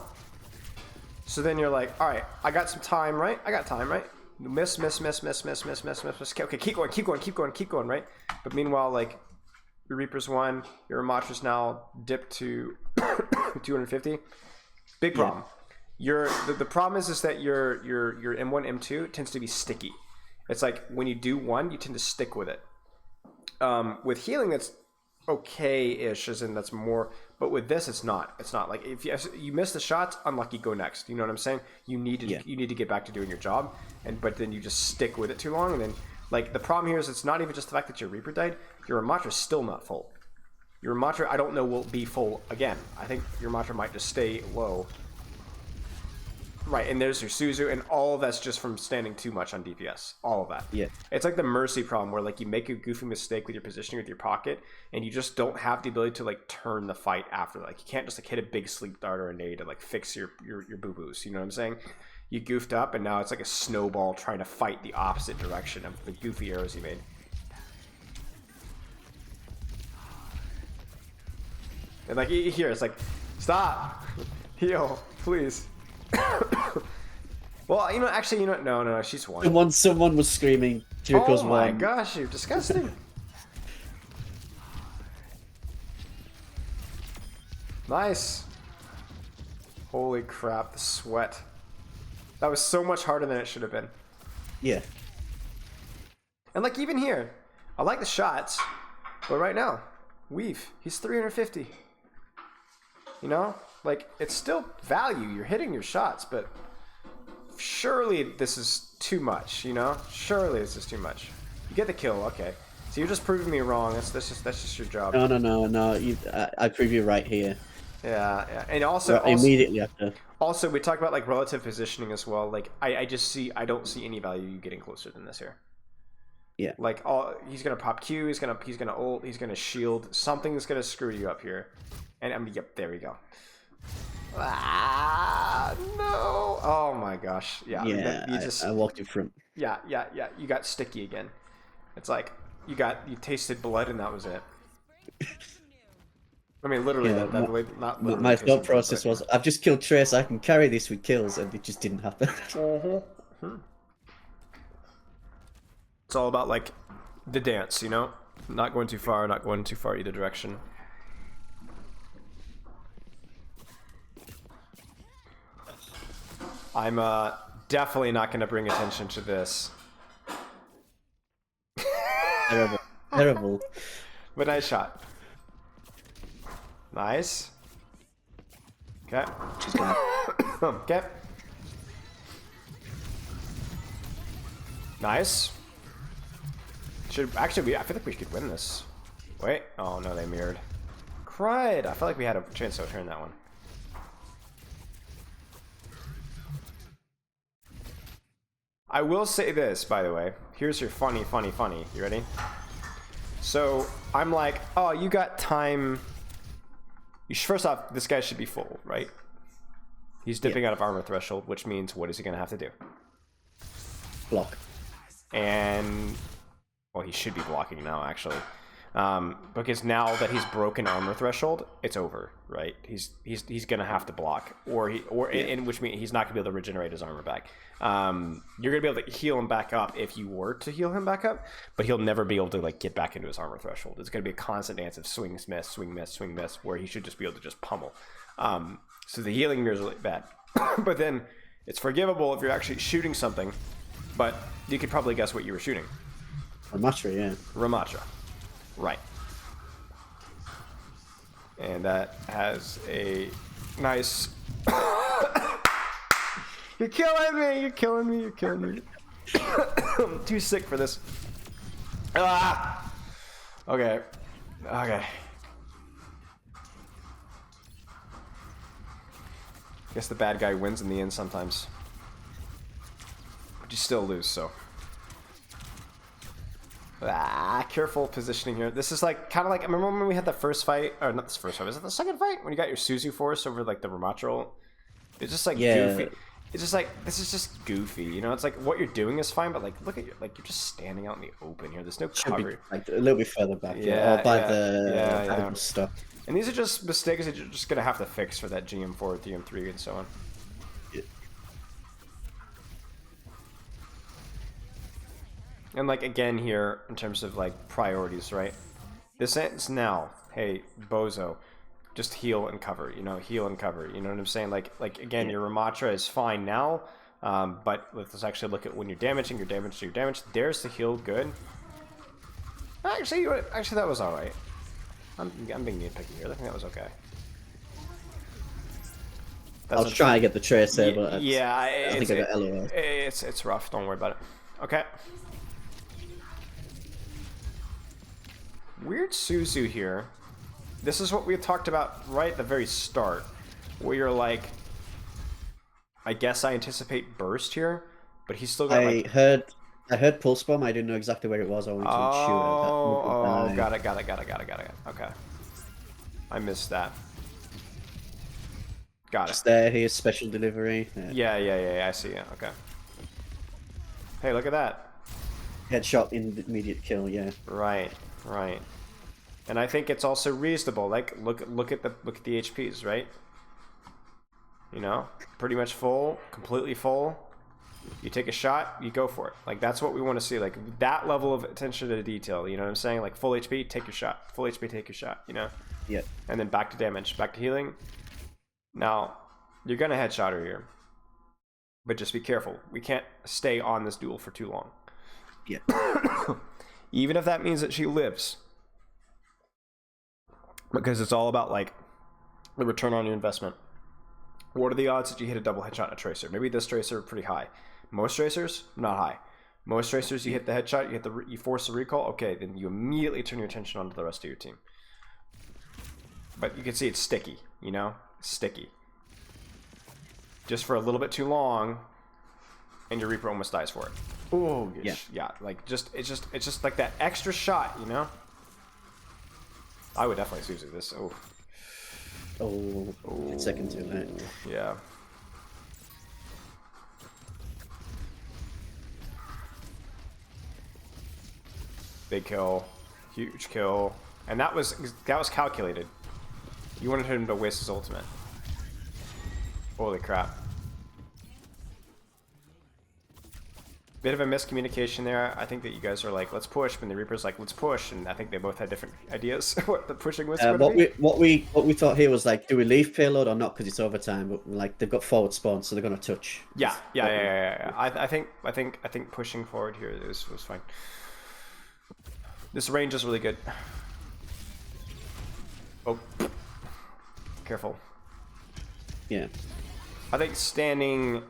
So then you're like, all right, I got some time, right? I got time, right? Miss. Okay, keep going, right? But meanwhile, like your Reaper's won, your Ramatra's now dipped to 250. Big problem. The problem is that your M1, M2 tends to be sticky. It's like when you do one, you tend to stick with it. With healing, that's okay-ish, as in that's more. But with this, it's not. It's not like if you miss the shots, unlucky, go next. You know what I'm saying? You need to get back to doing your job, but then you just stick with it too long, and then like the problem here is it's not even just the fact that your Reaper died. Your Ramatra's still not full. Your Ramatra, I don't know, will be full again. I think your Ramatra might just stay low. Right, and there's your Suzu, and all of that's just from standing too much on DPS. All of that. Yeah. It's like the Mercy problem, where like you make a goofy mistake with your positioning with your pocket, and you just don't have the ability to like turn the fight after. Like you can't just like hit a big sleep dart or a nade to like fix your boo-boos. You know what I'm saying? You goofed up, and now it's like a snowball trying to fight the opposite direction of the goofy arrows you made. And like here, it's like, stop, heal, please. Well, you know, actually, you know, no, she's won. Someone was screaming. Kiriko's oh my won. gosh, you're disgusting. Nice. Holy crap, the sweat. That was so much harder than it should have been. Yeah. And like even here, I like the shots, but right now, Weave, he's 350. You know, like it's still value. You're hitting your shots, but surely this is too much. You know, surely this is too much. You get the kill, okay. So you're just proving me wrong. That's just your job. No. I prove you right here. Yeah. And also immediately after. Also, we talked about like relative positioning as well. Like I don't see any value you getting closer than this here. Yeah. Like he's gonna pop Q. He's gonna ult. He's gonna shield. Something's gonna screw you up here. And I mean, yep, there we go. Ah, no. Oh my gosh. Yeah. Yeah. I walked in front. Yeah. You got sticky again. It's like you tasted blood and that was it. I mean, literally, Yeah, not literally. My thought process was, I've just killed Trace. I can carry this with kills, and it just didn't happen. It's all about like the dance, you know, not going too far either direction. I'm definitely not going to bring attention to this. Terrible. But nice shot. Nice. Okay. Okay. Nice. I feel like we could win this. Wait. Oh no, they mirrored. Cried. I felt like we had a chance to turn that one. I will say this, by the way. Here's your funny. You ready? So I'm like, oh, you got time. First off, this guy should be full, right? He's dipping out of armor threshold, which means what is he going to have to do? Block. And well, he should be blocking now, actually, because now that he's broken armor threshold, it's over, right? He's going to have to block, in which means he's not going to be able to regenerate his armor back. You're going to be able to heal him back up if you were to heal him back up, but he'll never be able to like get back into his armor threshold. It's going to be a constant dance of swings, miss, swing, miss, swing, miss, where he should just be able to just pummel. So the healing mirror is really bad, but then it's forgivable if you're actually shooting something. But you could probably guess what you were shooting. Ramatra, yeah. Ramatra, right? And that has a nice. You're killing me. I'm too sick for this. Ah! Okay. Guess the bad guy wins in the end sometimes. But you still lose, so. Careful positioning here. This is like kind of like, remember when we had the first fight, or not this first fight, was it the second fight when you got your Suzu force over like the Ramatra ult? It's just like goofy. it's just like, this is just goofy, you know? It's like, what you're doing is fine, but like, look at you, like, you're just standing out in the open here. There's no Should be cover. like a little bit further back, yeah, or Yeah, by yeah, the yeah, yeah. stuff. And these are just mistakes that you're just gonna have to fix for that GM4, GM3, and so on. Yeah. And like, again here, in terms of like priorities, right? This ends now. Hey, bozo, just heal and cover, you know, heal and cover. You know what I'm saying? Like again, Yeah. your Ramatra is fine now, but let's actually look at when you're damaging, you're damaged, you're damaged. There's the heal, good. Actually, that was all right. I'm being nitpicky here. I think that was okay. I was trying to get the trace there, but yeah, I think I got LOL. It's rough. Don't worry about it. Okay. Weird Suzu here. This is what we talked about right at the very start, where you're like, I guess I anticipate burst here, but he's still got like. I heard pulse bomb. I didn't know exactly where it was. I wanted to shoot it. Got it. Okay. I missed that. Got Just there. Here's special delivery. Yeah. I see it. Okay. Hey, look at that. Headshot in immediate kill. Yeah. Right. And I think it's also reasonable. Like, look at the HPs, right? You know, pretty much full, completely full. You take a shot, you go for it. Like, that's what we want to see. Like, that level of attention to detail. You know what I'm saying? Like, full HP, take your shot. Full HP, take your shot. You know? Yeah. And then back to damage, back to healing. Now, you're gonna headshot her here, but just be careful. We can't stay on this duel for too long. Yeah. Even if that means that she lives. Because it's all about, like, the return on your investment. What are the odds that you hit a double headshot in a tracer? Maybe this tracer pretty high. Most tracers, not high. Most tracers, you hit the headshot, you force the recall. Okay, then you immediately turn your attention onto the rest of your team. But you can see it's sticky, you know? It's sticky. Just for a little bit too long, and your Reaper almost dies for it. Oh, yeah. Like, it's just like that extra shot, you know? I would definitely use this. Oh, second to that. Yeah. Big kill, huge kill, and that was calculated. You wanted him to waste his ultimate. Holy crap. Bit of a miscommunication there. I think that you guys are like, let's push, and the Reaper's like, let's push, and I think they both had different ideas what the pushing was going to be. What we thought here was like, do we leave payload or not because it's overtime? But like they've got forward spawn, so they're going to touch. Yeah. I think pushing forward here was fine. This range is really good. Oh, careful. Yeah. I think standing.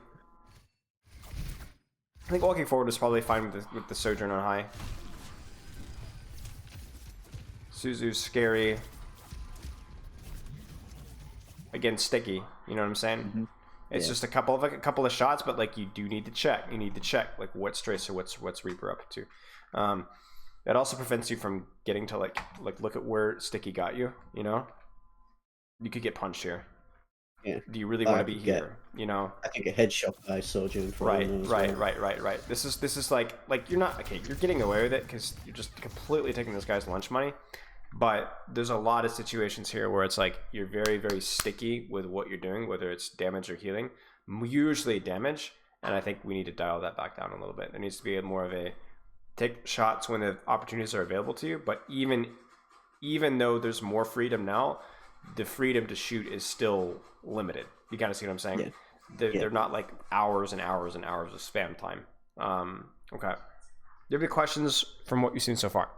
I think walking forward is probably fine with the Sojourn on high. Suzu's scary. Again, sticky. You know what I'm saying? Mm-hmm. It's just a couple of shots, but like you do need to check. You need to check like what's Tracer, what's Reaper up to. It also prevents you from getting to like look at where Sticky got you. You know, you could get punched here. Yeah. Do you really want to be here? You know. I think a headshot by Sojourn. Right. This is like you're not okay. You're getting away with it because you're just completely taking this guy's lunch money. But there's a lot of situations here where it's like you're very, very sticky with what you're doing, whether it's damage or healing. Usually damage, and I think we need to dial that back down a little bit. There needs to be more of a take shots when the opportunities are available to you. But even though there's more freedom now, the freedom to shoot is still limited. You kind of see what I'm saying? Yeah. They're not like hours and hours and hours of spam time. Okay. Do you have any questions from what you've seen so far?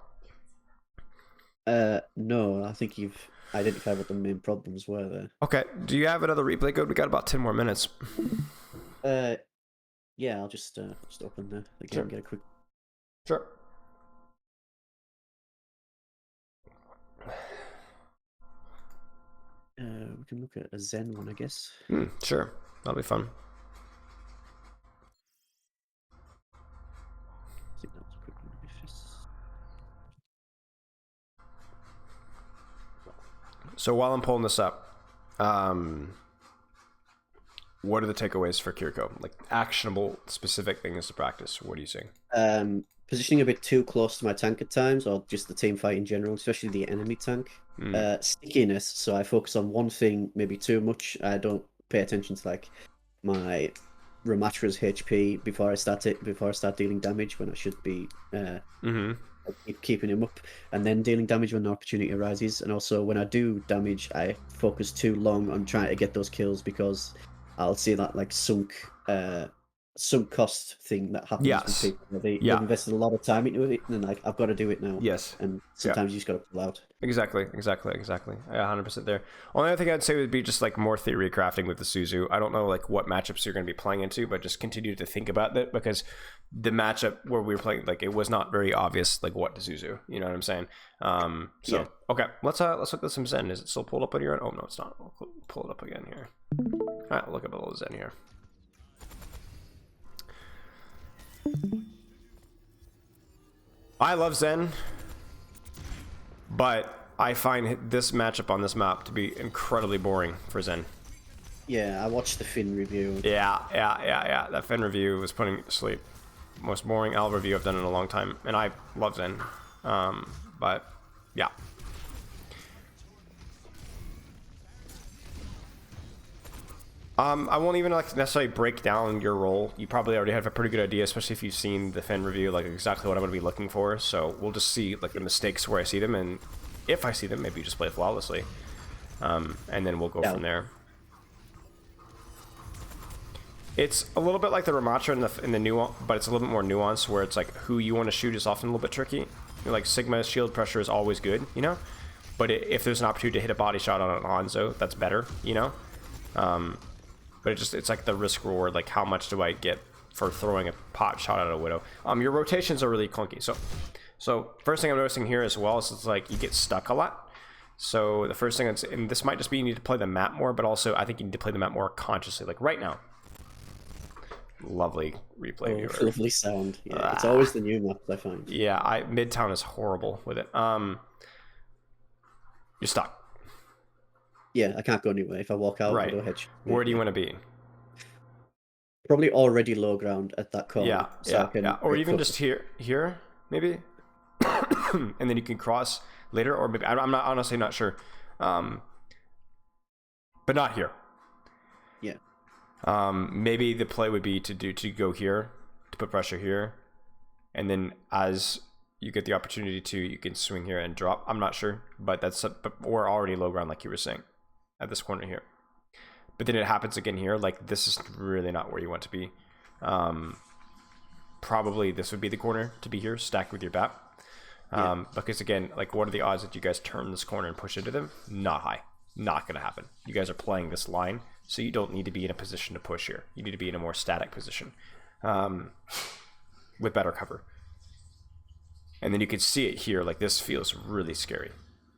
No, I think you've identified what the main problems were there. Okay. Do you have another replay code? We got about 10 more minutes. Yeah, I'll just open the game and get a quick. Sure. We can look at a Zen one, I guess. Sure. That'll be fun. I think that was a quick one. So while I'm pulling this up, What are the takeaways for Kiriko? Like actionable, specific things to practice. What are you saying? Positioning a bit too close to my tank at times, or just the team fight in general, especially the enemy tank. Stickiness, so I focus on one thing maybe too much. I don't pay attention to like my Ramatra's HP before I start dealing damage when I should be keeping him up, and then dealing damage when the opportunity arises. And also when I do damage, I focus too long on trying to get those kills because I'll see that like sunk cost thing that happens with Yes. people. They've Yeah. invested a lot of time into it, and like I've got to do it now. Yes. And Yeah. sometimes you just got to pull out. Exactly. Yeah, 100% there. Only other thing I'd say would be just like more theory crafting with the Suzu. I don't know like what matchups you're going to be playing into, but just continue to think about that, because the matchup where we were playing, like it was not very obvious like what to Suzu. You know what I'm saying? Yeah. Okay, let's look at some Zen. Is it still pulled up on your end? Oh no, it's not. We'll pull it up again here. All right, we'll look at a little Zen here. I love Zen, but I find this matchup on this map to be incredibly boring for Zen. Yeah, I watched the Finn review. Yeah. That Finn review was putting me to sleep. Most boring Al review I've done in a long time, and I love Zen. But yeah. I won't even like necessarily break down your role. You probably already have a pretty good idea, especially if you've seen the Finn review, like exactly what I'm going to be looking for. So we'll just see like the mistakes where I see them, and if I see them, maybe you just play flawlessly, and then we'll go from there. It's a little bit like the Ramatra in the nuance, but it's a little bit more nuanced, where it's like who you want to shoot is often a little bit tricky. Like Sigma's shield pressure is always good, you know, but if there's an opportunity to hit a body shot on an Hanzo, that's better, you know. But it's like the risk reward, like how much do I get for throwing a pot shot at a Widow. Your rotations are really clunky. So first thing I'm noticing here as well is it's like you get stuck a lot. So the first thing, and this might just be you need to play the map more, but also I think you need to play the map more consciously. Like right now. Lovely replay viewer. Lovely sound. Yeah, it's always the new maps I find. Yeah, Midtown is horrible with it. You're stuck. Yeah, I can't go anywhere. If I walk out, right. I go hedge. Where do you want to be? Probably already low ground at that corner. Yeah, so yeah. Or even just here, maybe. And then you can cross later, or maybe I'm not honestly not sure. But not here. Yeah. Maybe the play would be to go here, to put pressure here, and then as you get the opportunity to, you can swing here and drop. I'm not sure, but but we're already low ground, like you were saying, at this corner here. But then it happens again here. Like this is really not where you want to be. Probably this would be the corner to be here, stacked with your bat. Because again, like what are the odds that you guys turn this corner and push into them? Not high. Not going to happen. You guys are playing this line, so you don't need to be in a position to push here. You need to be in a more static position with better cover. And then you can see it here. Like this feels really scary,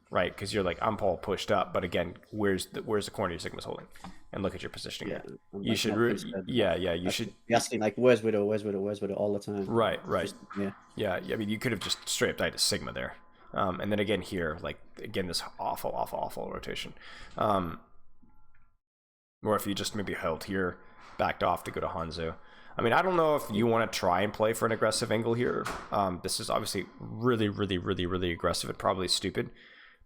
right? Because you're like, I'm all pushed up, but again, where's the corner your Sigma's holding? And look at your positioning. Yeah, you should. You should be asking like, where's Widow all the time. Right. Just, yeah. I mean, you could have just straight up died to Sigma there. And then again here, like again this awful rotation. Or if you just maybe held here, backed off to go to Hanzo. I mean, I don't know if you want to try and play for an aggressive angle here. This is obviously really aggressive and probably stupid,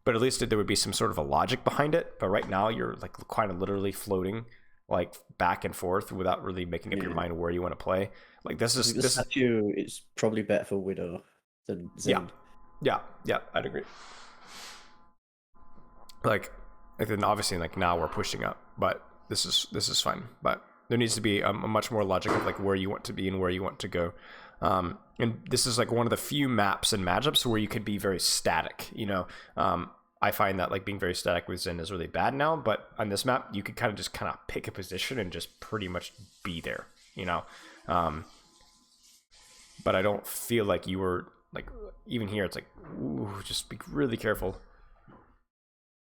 but at least there would be some sort of a logic behind it. But right now you're like kind of literally floating like back and forth without really making up your mind where you want to play. Like this statue is probably better for Widow than Zen. Yeah, I'd agree. Like then obviously like now we're pushing up, but this is fine. But there needs to be a much more logic of like where you want to be and where you want to go. And this is like one of the few maps and matchups where you could be very static, you know. I find that like being very static with Zen is really bad now, but on this map you could kind of pick a position and just pretty much be there, you know. But I don't feel like you were like, even here it's like, ooh, just be really careful.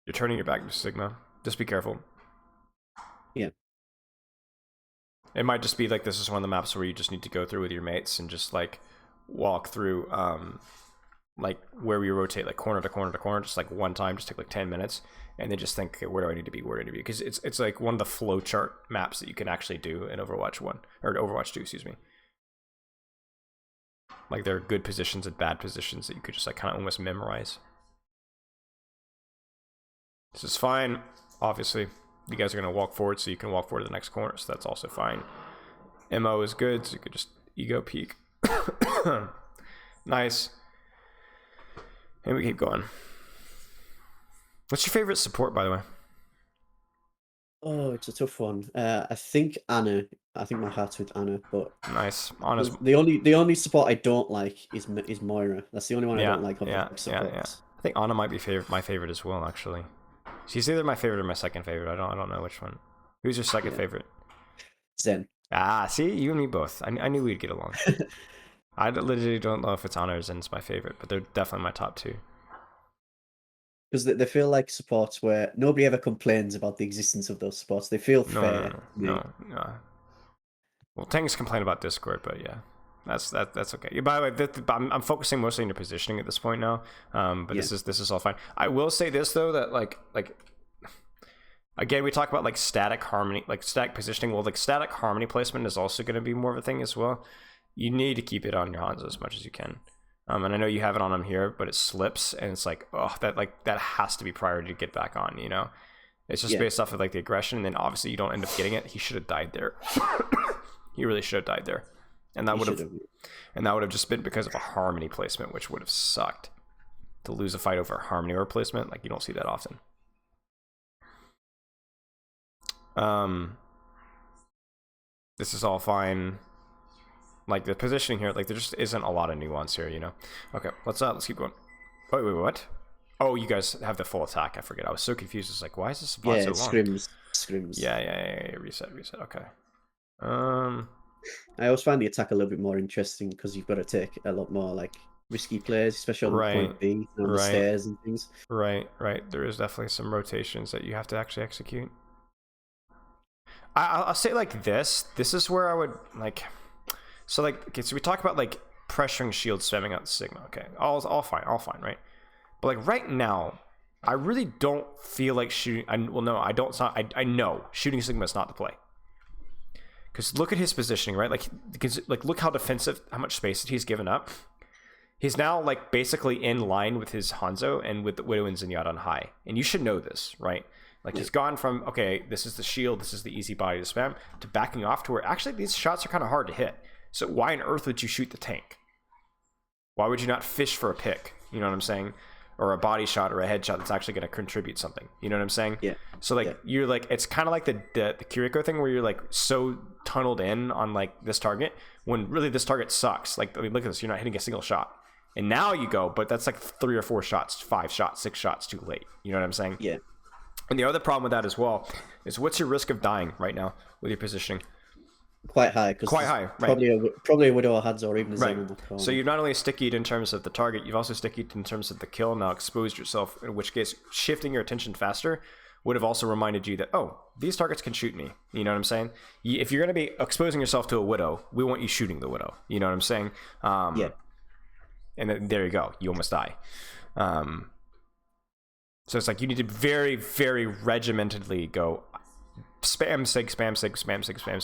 You're turning your back to Sigma. Just be careful. Yeah. It might just be like this is one of the maps where you just need to go through with your mates and just like walk through like where we rotate like corner to corner to corner, just like one time, just take like 10 minutes, and then just think, okay, where do I need to be? Where do I need to be? Because it's like one of the flowchart maps that you can actually do in Overwatch 1 or Overwatch 2, excuse me. Like there are good positions and bad positions that you could just like kind of almost memorize. This is fine. Obviously, you guys are going to walk forward, so you can walk forward to the next corner, so that's also fine. MO is good, so you could just ego peek. Nice. And we keep going. What's your favorite support, by the way? Oh, it's a tough one. I think Anna. I think my heart's with Anna, but Nice. Honest. the only support I don't like is Moira. That's the only one I don't like of the supports. I think Ana might be my favorite as well, actually. She's either my favorite or my second favorite. I don't know which one. Who's your second favorite? Zen. Ah, see, you and me both. I knew we'd get along. I literally don't know if it's Ana or Zen's my favorite, but they're definitely my top two. Because they feel like supports where nobody ever complains about the existence of those supports. They feel fair. No. Well, Tanks complain about Discord, but yeah, that's okay. By the way, I'm focusing mostly on your positioning at this point now. But this is all fine. I will say this though, that like again, we talk about like static harmony, like static positioning. Well, like static harmony placement is also going to be more of a thing as well. You need to keep it on your Hanzo as much as you can. And I know you have it on him here, but it slips, and it's like, oh, that has to be priority to get back on, you know? It's just based off of like the aggression, and then obviously you don't end up getting it. He should have died there. He really should have died there. And that would have just been because of a harmony placement, which would have sucked. To lose a fight over a harmony or placement, like you don't see that often. This is all fine. Like the positioning here, like there just isn't a lot of nuance here, you know. Okay, let's keep going. Wait, what? Oh, you guys have the full attack. I forget. I was so confused. It's like, why is this supply so long? Scrims. Yeah. Reset. Okay. I always find the attack a little bit more interesting because you've got to take a lot more like risky plays, especially on the point B, on the stairs and things. Right. There is definitely some rotations that you have to actually execute. I'll say like this. This is where I would like. So like, okay, so we talk about like pressuring shield spamming out Sigma. Okay, all fine, right? But like right now, I really don't feel like shooting. I know shooting Sigma is not the play. Because look at his positioning, right? Like look how defensive, how much space he's given up. He's now like basically in line with his Hanzo and with the Widow and Zenyatta on high, and you should know this, right? Like he's gone from, okay, this is the shield, this is the easy body to spam, to backing off to where actually these shots are kind of hard to hit. So why on earth would you shoot the tank? Why would you not fish for a pick? You know what I'm saying? Or a body shot or a headshot that's actually going to contribute something. You know what I'm saying? Yeah. So like you're like, it's kind of like the Kiriko thing where you're like so tunneled in on like this target when really this target sucks. Like, I mean, look at this, you're not hitting a single shot. And now you go, but that's like 3 or 4 shots, 5 shots, 6 shots too late. You know what I'm saying? Yeah. And the other problem with that as well is what's your risk of dying right now with your positioning? Quite high, right? Probably a Widow or Hanzo or even a Zen. Right. So you've not only stickied in terms of the target, you've also stickied in terms of the kill. Now exposed yourself, in which case shifting your attention faster would have also reminded you that, oh, these targets can shoot me. You know what I'm saying? If you're going to be exposing yourself to a Widow, we want you shooting the Widow. You know what I'm saying? And then there you go. You almost die. So it's like you need to very, very regimentedly go spam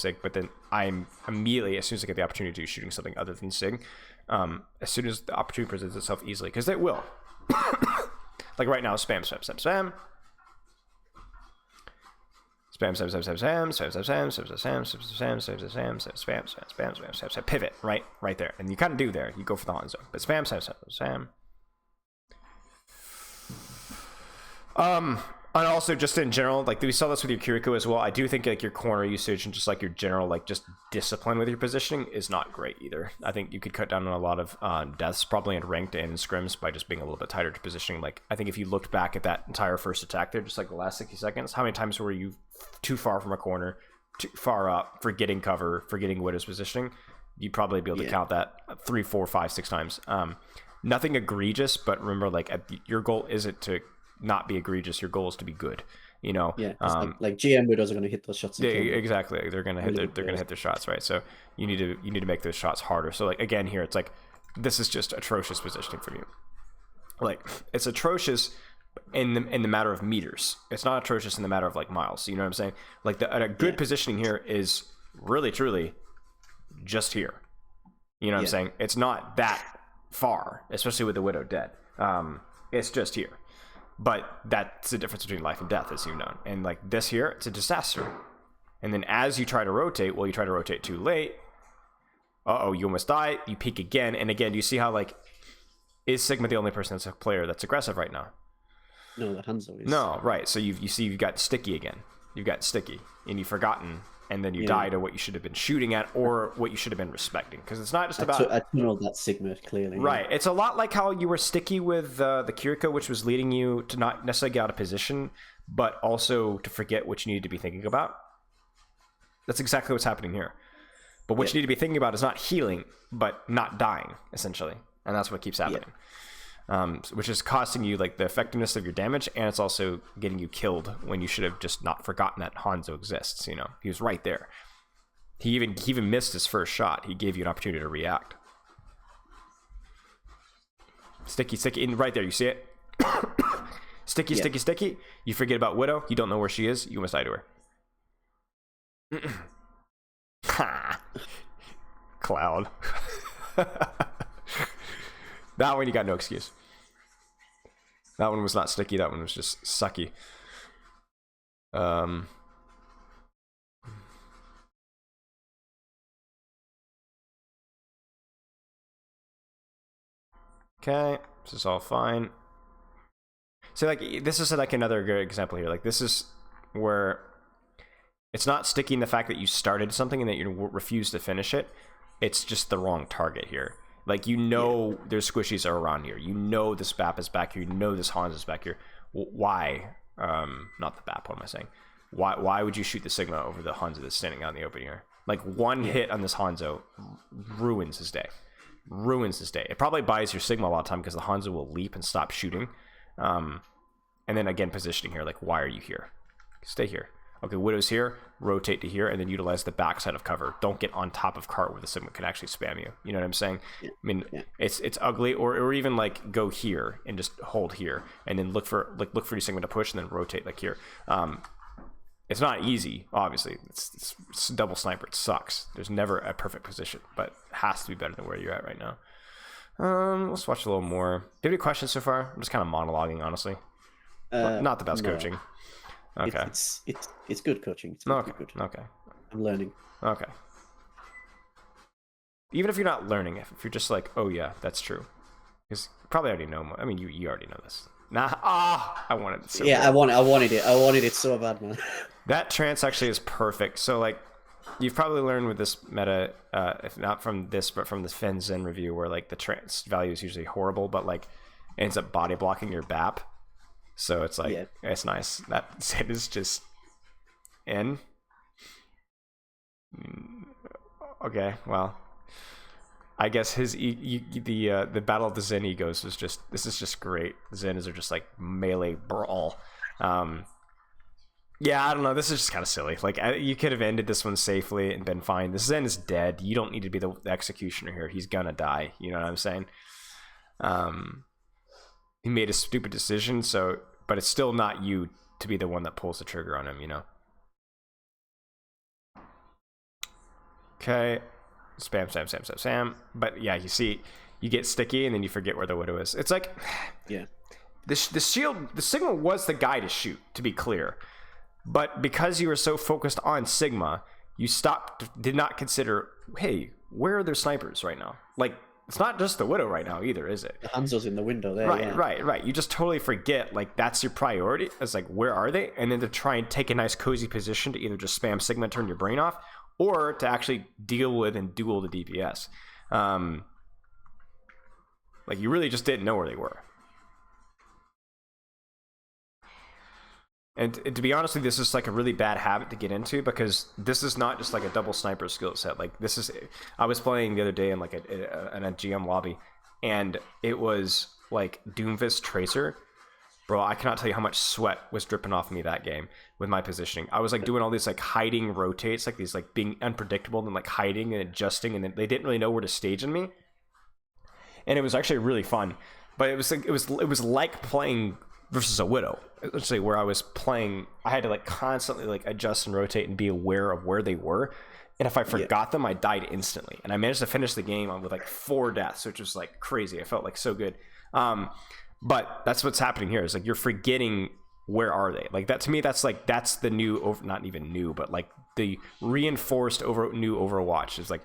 sig, but then I'm immediately, as soon as I get the opportunity to shooting something other than sig, as soon as the opportunity presents itself easily, because it will. Like right now, spam, pivot, right there, and you kind of do there. You go for the Hanzo, but spam. And also just in general, like we saw this with your Kiriko as well. I do think like your corner usage and just like your general like just discipline with your positioning is not great either. I think you could cut down on a lot of deaths probably in ranked and in scrims by just being a little bit tighter to positioning. Like I think if you looked back at that entire first attack there, just like the last 60 seconds, how many times were you too far from a corner, too far up, forgetting cover, forgetting Widow's positioning? You'd probably be able to count that 3, 4, 5, 6 times. Nothing egregious, but remember, like your goal isn't to not be egregious. Your goal is to be good. You know. Yeah. Like GM Widows are going to hit those shots. Yeah, exactly. They're going to hit. They're going to hit their shots, right? So you need to make those shots harder. So like again here, it's like this is just atrocious positioning from you. Like, it's atrocious in the matter of meters. It's not atrocious in the matter of like miles. You know what I'm saying? Like a good positioning here is really truly just here. You know what I'm saying? It's not that far, especially with the Widow dead. It's just here. But that's the difference between life and death, as you know. And like this here, it's a disaster. And then as you try to rotate, well, you try to rotate too late. Uh-oh, you almost die. You peek again. And again, you see how, like, is Sigma the only person that's a player that's aggressive right now? No, the Hanzo is. No, right. So you see you've got sticky again. You've got sticky. And you've forgotten. And then you die to what you should have been shooting at or what you should have been respecting. Because it's not just about... I know that Sigma, clearly. Right. It's a lot like how you were sticky with the Kiriko, which was leading you to not necessarily get out of position, but also to forget what you needed to be thinking about. That's exactly what's happening here. But what you need to be thinking about is not healing, but not dying, essentially. And that's what keeps happening. Which is costing you like the effectiveness of your damage, and it's also getting you killed when you should have just not forgotten that Hanzo exists. You know, he was right there. He even missed his first shot. He gave you an opportunity to react. Sticky, and right there, you see it? Sticky. You forget about Widow. You don't know where she is. You must die to her. Cloud. That one you got no excuse. That one was not sticky. That one was just sucky. Okay, this is all fine. So like this is like another good example here. Like this is where it's not sticking the fact that you started something and that you refuse to finish it. It's just the wrong target here. Like, you know, there's squishies are around here. You know this BAP is back here. You know this Hans is back here. Why? Not the BAP, what am I saying? Why would you shoot the Sigma over the Hanzo that's standing out in the open here? Like, one hit on this Hanzo ruins his day. It probably buys your Sigma a lot of time because the Hanzo will leap and stop shooting. And then, again, positioning here. Like, why are you here? Stay here. Okay, Widow's here, rotate to here, and then utilize the backside of cover. Don't get on top of cart where the Sigma can actually spam you. You know what I'm saying? I mean, it's ugly, or even like go here and just hold here, and then look for your Sigma to push, and then rotate like here. It's not easy, obviously. It's double sniper. It sucks. There's never a perfect position, but it has to be better than where you're at right now. Let's watch a little more. Do you have any questions so far? I'm just kind of monologuing, honestly. Not the best coaching. Okay. It's good coaching. It's okay. Good. Okay. I'm learning. Okay. Even if you're not learning, if you're just like, oh yeah, that's true, because you probably already know. I mean, you already know this. Nah. I wanted it so bad. I wanted it. I wanted it so bad, man. That trance actually is perfect. So like, you've probably learned with this meta, if not from this, but from the Fen Zen review, where like the trance value is usually horrible, but like it ends up body blocking your BAP. So it's like, it's nice. That Zen is just in. Okay, well, I guess the Battle of the Zen Egos was just, this is just great. Zenas are just like melee brawl. Yeah, I don't know. This is just kind of silly. Like, you could have ended this one safely and been fine. The Zen is dead. You don't need to be the executioner here. He's gonna die. You know what I'm saying? He made a stupid decision, but it's still not you to be the one that pulls the trigger on him, you know? Okay. Spam. But yeah, you see, you get sticky and then you forget where the Widow is. It's like, the Sigma was the guy to shoot, to be clear. But because you were so focused on Sigma, you did not consider, hey, where are their snipers right now? Like, it's not just the Widow right now either, is it? The Hanzo's in the window there. Right. You just totally forget, like, that's your priority. It's like, where are they? And then to try and take a nice cozy position to either just spam Sigma and turn your brain off, or to actually deal with and duel the DPS. Like, you really just didn't know where they were. And to be honest with you, this is like a really bad habit to get into, because this is not just like a double sniper skill set. Like, this is, I was playing the other day in like in a GM lobby, and it was like Doomfist Tracer. Bro, I cannot tell you how much sweat was dripping off me that game with my positioning. I was like doing all these like hiding rotates, like these like being unpredictable and like hiding and adjusting, and then they didn't really know where to stage in me. And it was actually really fun. But it was like playing versus a widow, essentially, where I was playing. I had to like constantly like adjust and rotate and be aware of where they were. And if I forgot them, I died instantly. And I managed to finish the game with like 4 deaths, which was like crazy. I felt like so good. But that's what's happening here. Is like you're forgetting where are they? Like that to me, that's the new, not even new, but like the reinforced new Overwatch is like,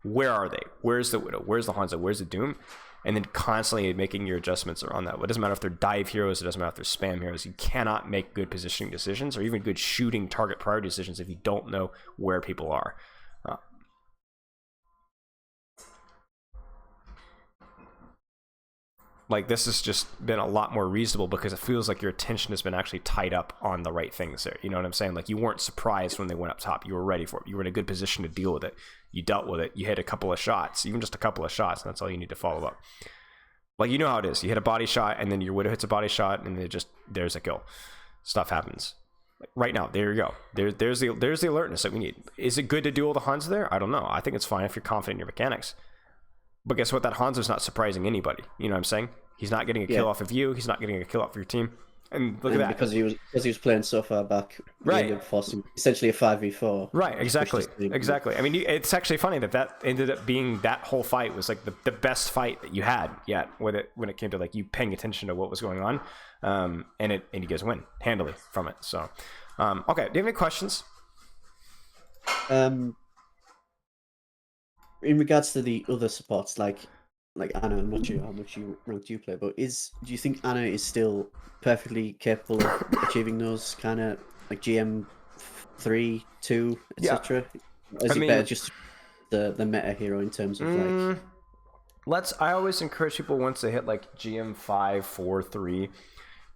where are they? Where's the Widow? Where's the Hanzo? Where's the Doom? And then constantly making your adjustments around that. It doesn't matter if they're dive heroes. It doesn't matter if they're spam heroes. You cannot make good positioning decisions or even good shooting target priority decisions if you don't know where people are. Like this has just been a lot more reasonable because it feels like your attention has been actually tied up on the right things there. You know what I'm saying? Like you weren't surprised when they went up top. You were ready for it. You were in a good position to deal with it. You dealt with it. You hit a couple of shots, even just a couple of shots, and that's all you need to follow up. Like you know how it is. You hit a body shot, and then your Widow hits a body shot, and there's a kill. Stuff happens. Like right now, there you go. There's the alertness that we need. Is it good to do all the Hanzo there? I don't know. I think it's fine if you're confident in your mechanics. But guess what? That Hanzo's not surprising anybody. You know what I'm saying? He's not getting a kill off of you. He's not getting a kill off of your team. And look at that. Because he was playing so far back, right? Ended up forcing essentially a 5v4. Right. Exactly. Exactly. I mean, it's actually funny that ended up being that whole fight was like the best fight that you had yet when it came to like you paying attention to what was going on, and you guys win handily from it. So, okay. Do you have any questions? In regards to the other supports, like Anna, I'm not sure how much ranked you play, but do you think Anna is still perfectly capable of achieving those kind of like GM 3, 2, etc.? Is it better just the meta hero in terms of like? I always encourage people once they hit like GM 5, 4, 3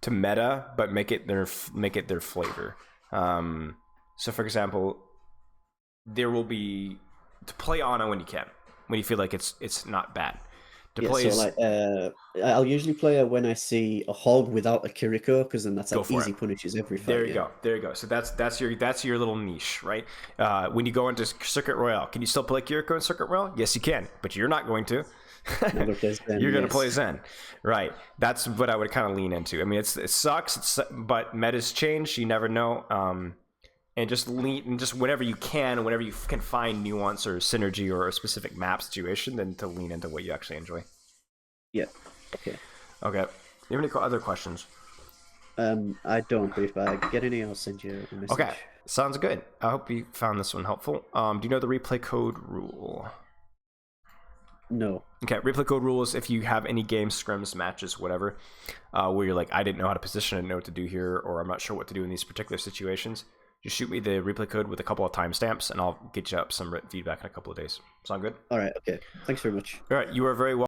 to meta, but make it their flavor. So for example, there will be to play Ana when you can, when you feel like it's not bad. I'll usually play her when I see a hog without a Kiriko, because then that's like easy punishes every fight. There you go. So that's your little niche, right? When you go into Circuit Royale, can you still play Kiriko in Circuit Royale? Yes, you can, but you're not going to. You're going to play Zen, right? That's what I would kind of lean into. I mean, it sucks, but meta's changed. You never know. And just whenever you can find nuance or synergy or a specific map situation, then to lean into what you actually enjoy. Yeah. Okay. Okay. You have any other questions? I don't, but if I get any, I'll send you a message. Okay. Sounds good. I hope you found this one helpful. Do you know the replay code rule? No. Okay, replay code rule is if you have any games, scrims, matches, whatever, where you're like, I didn't know how to position, I didn't know what to do here, or I'm not sure what to do in these particular situations, just shoot me the replay code with a couple of timestamps, and I'll get you up some written feedback in a couple of days. Sound good? All right, okay. Thanks very much. All right, you are very welcome.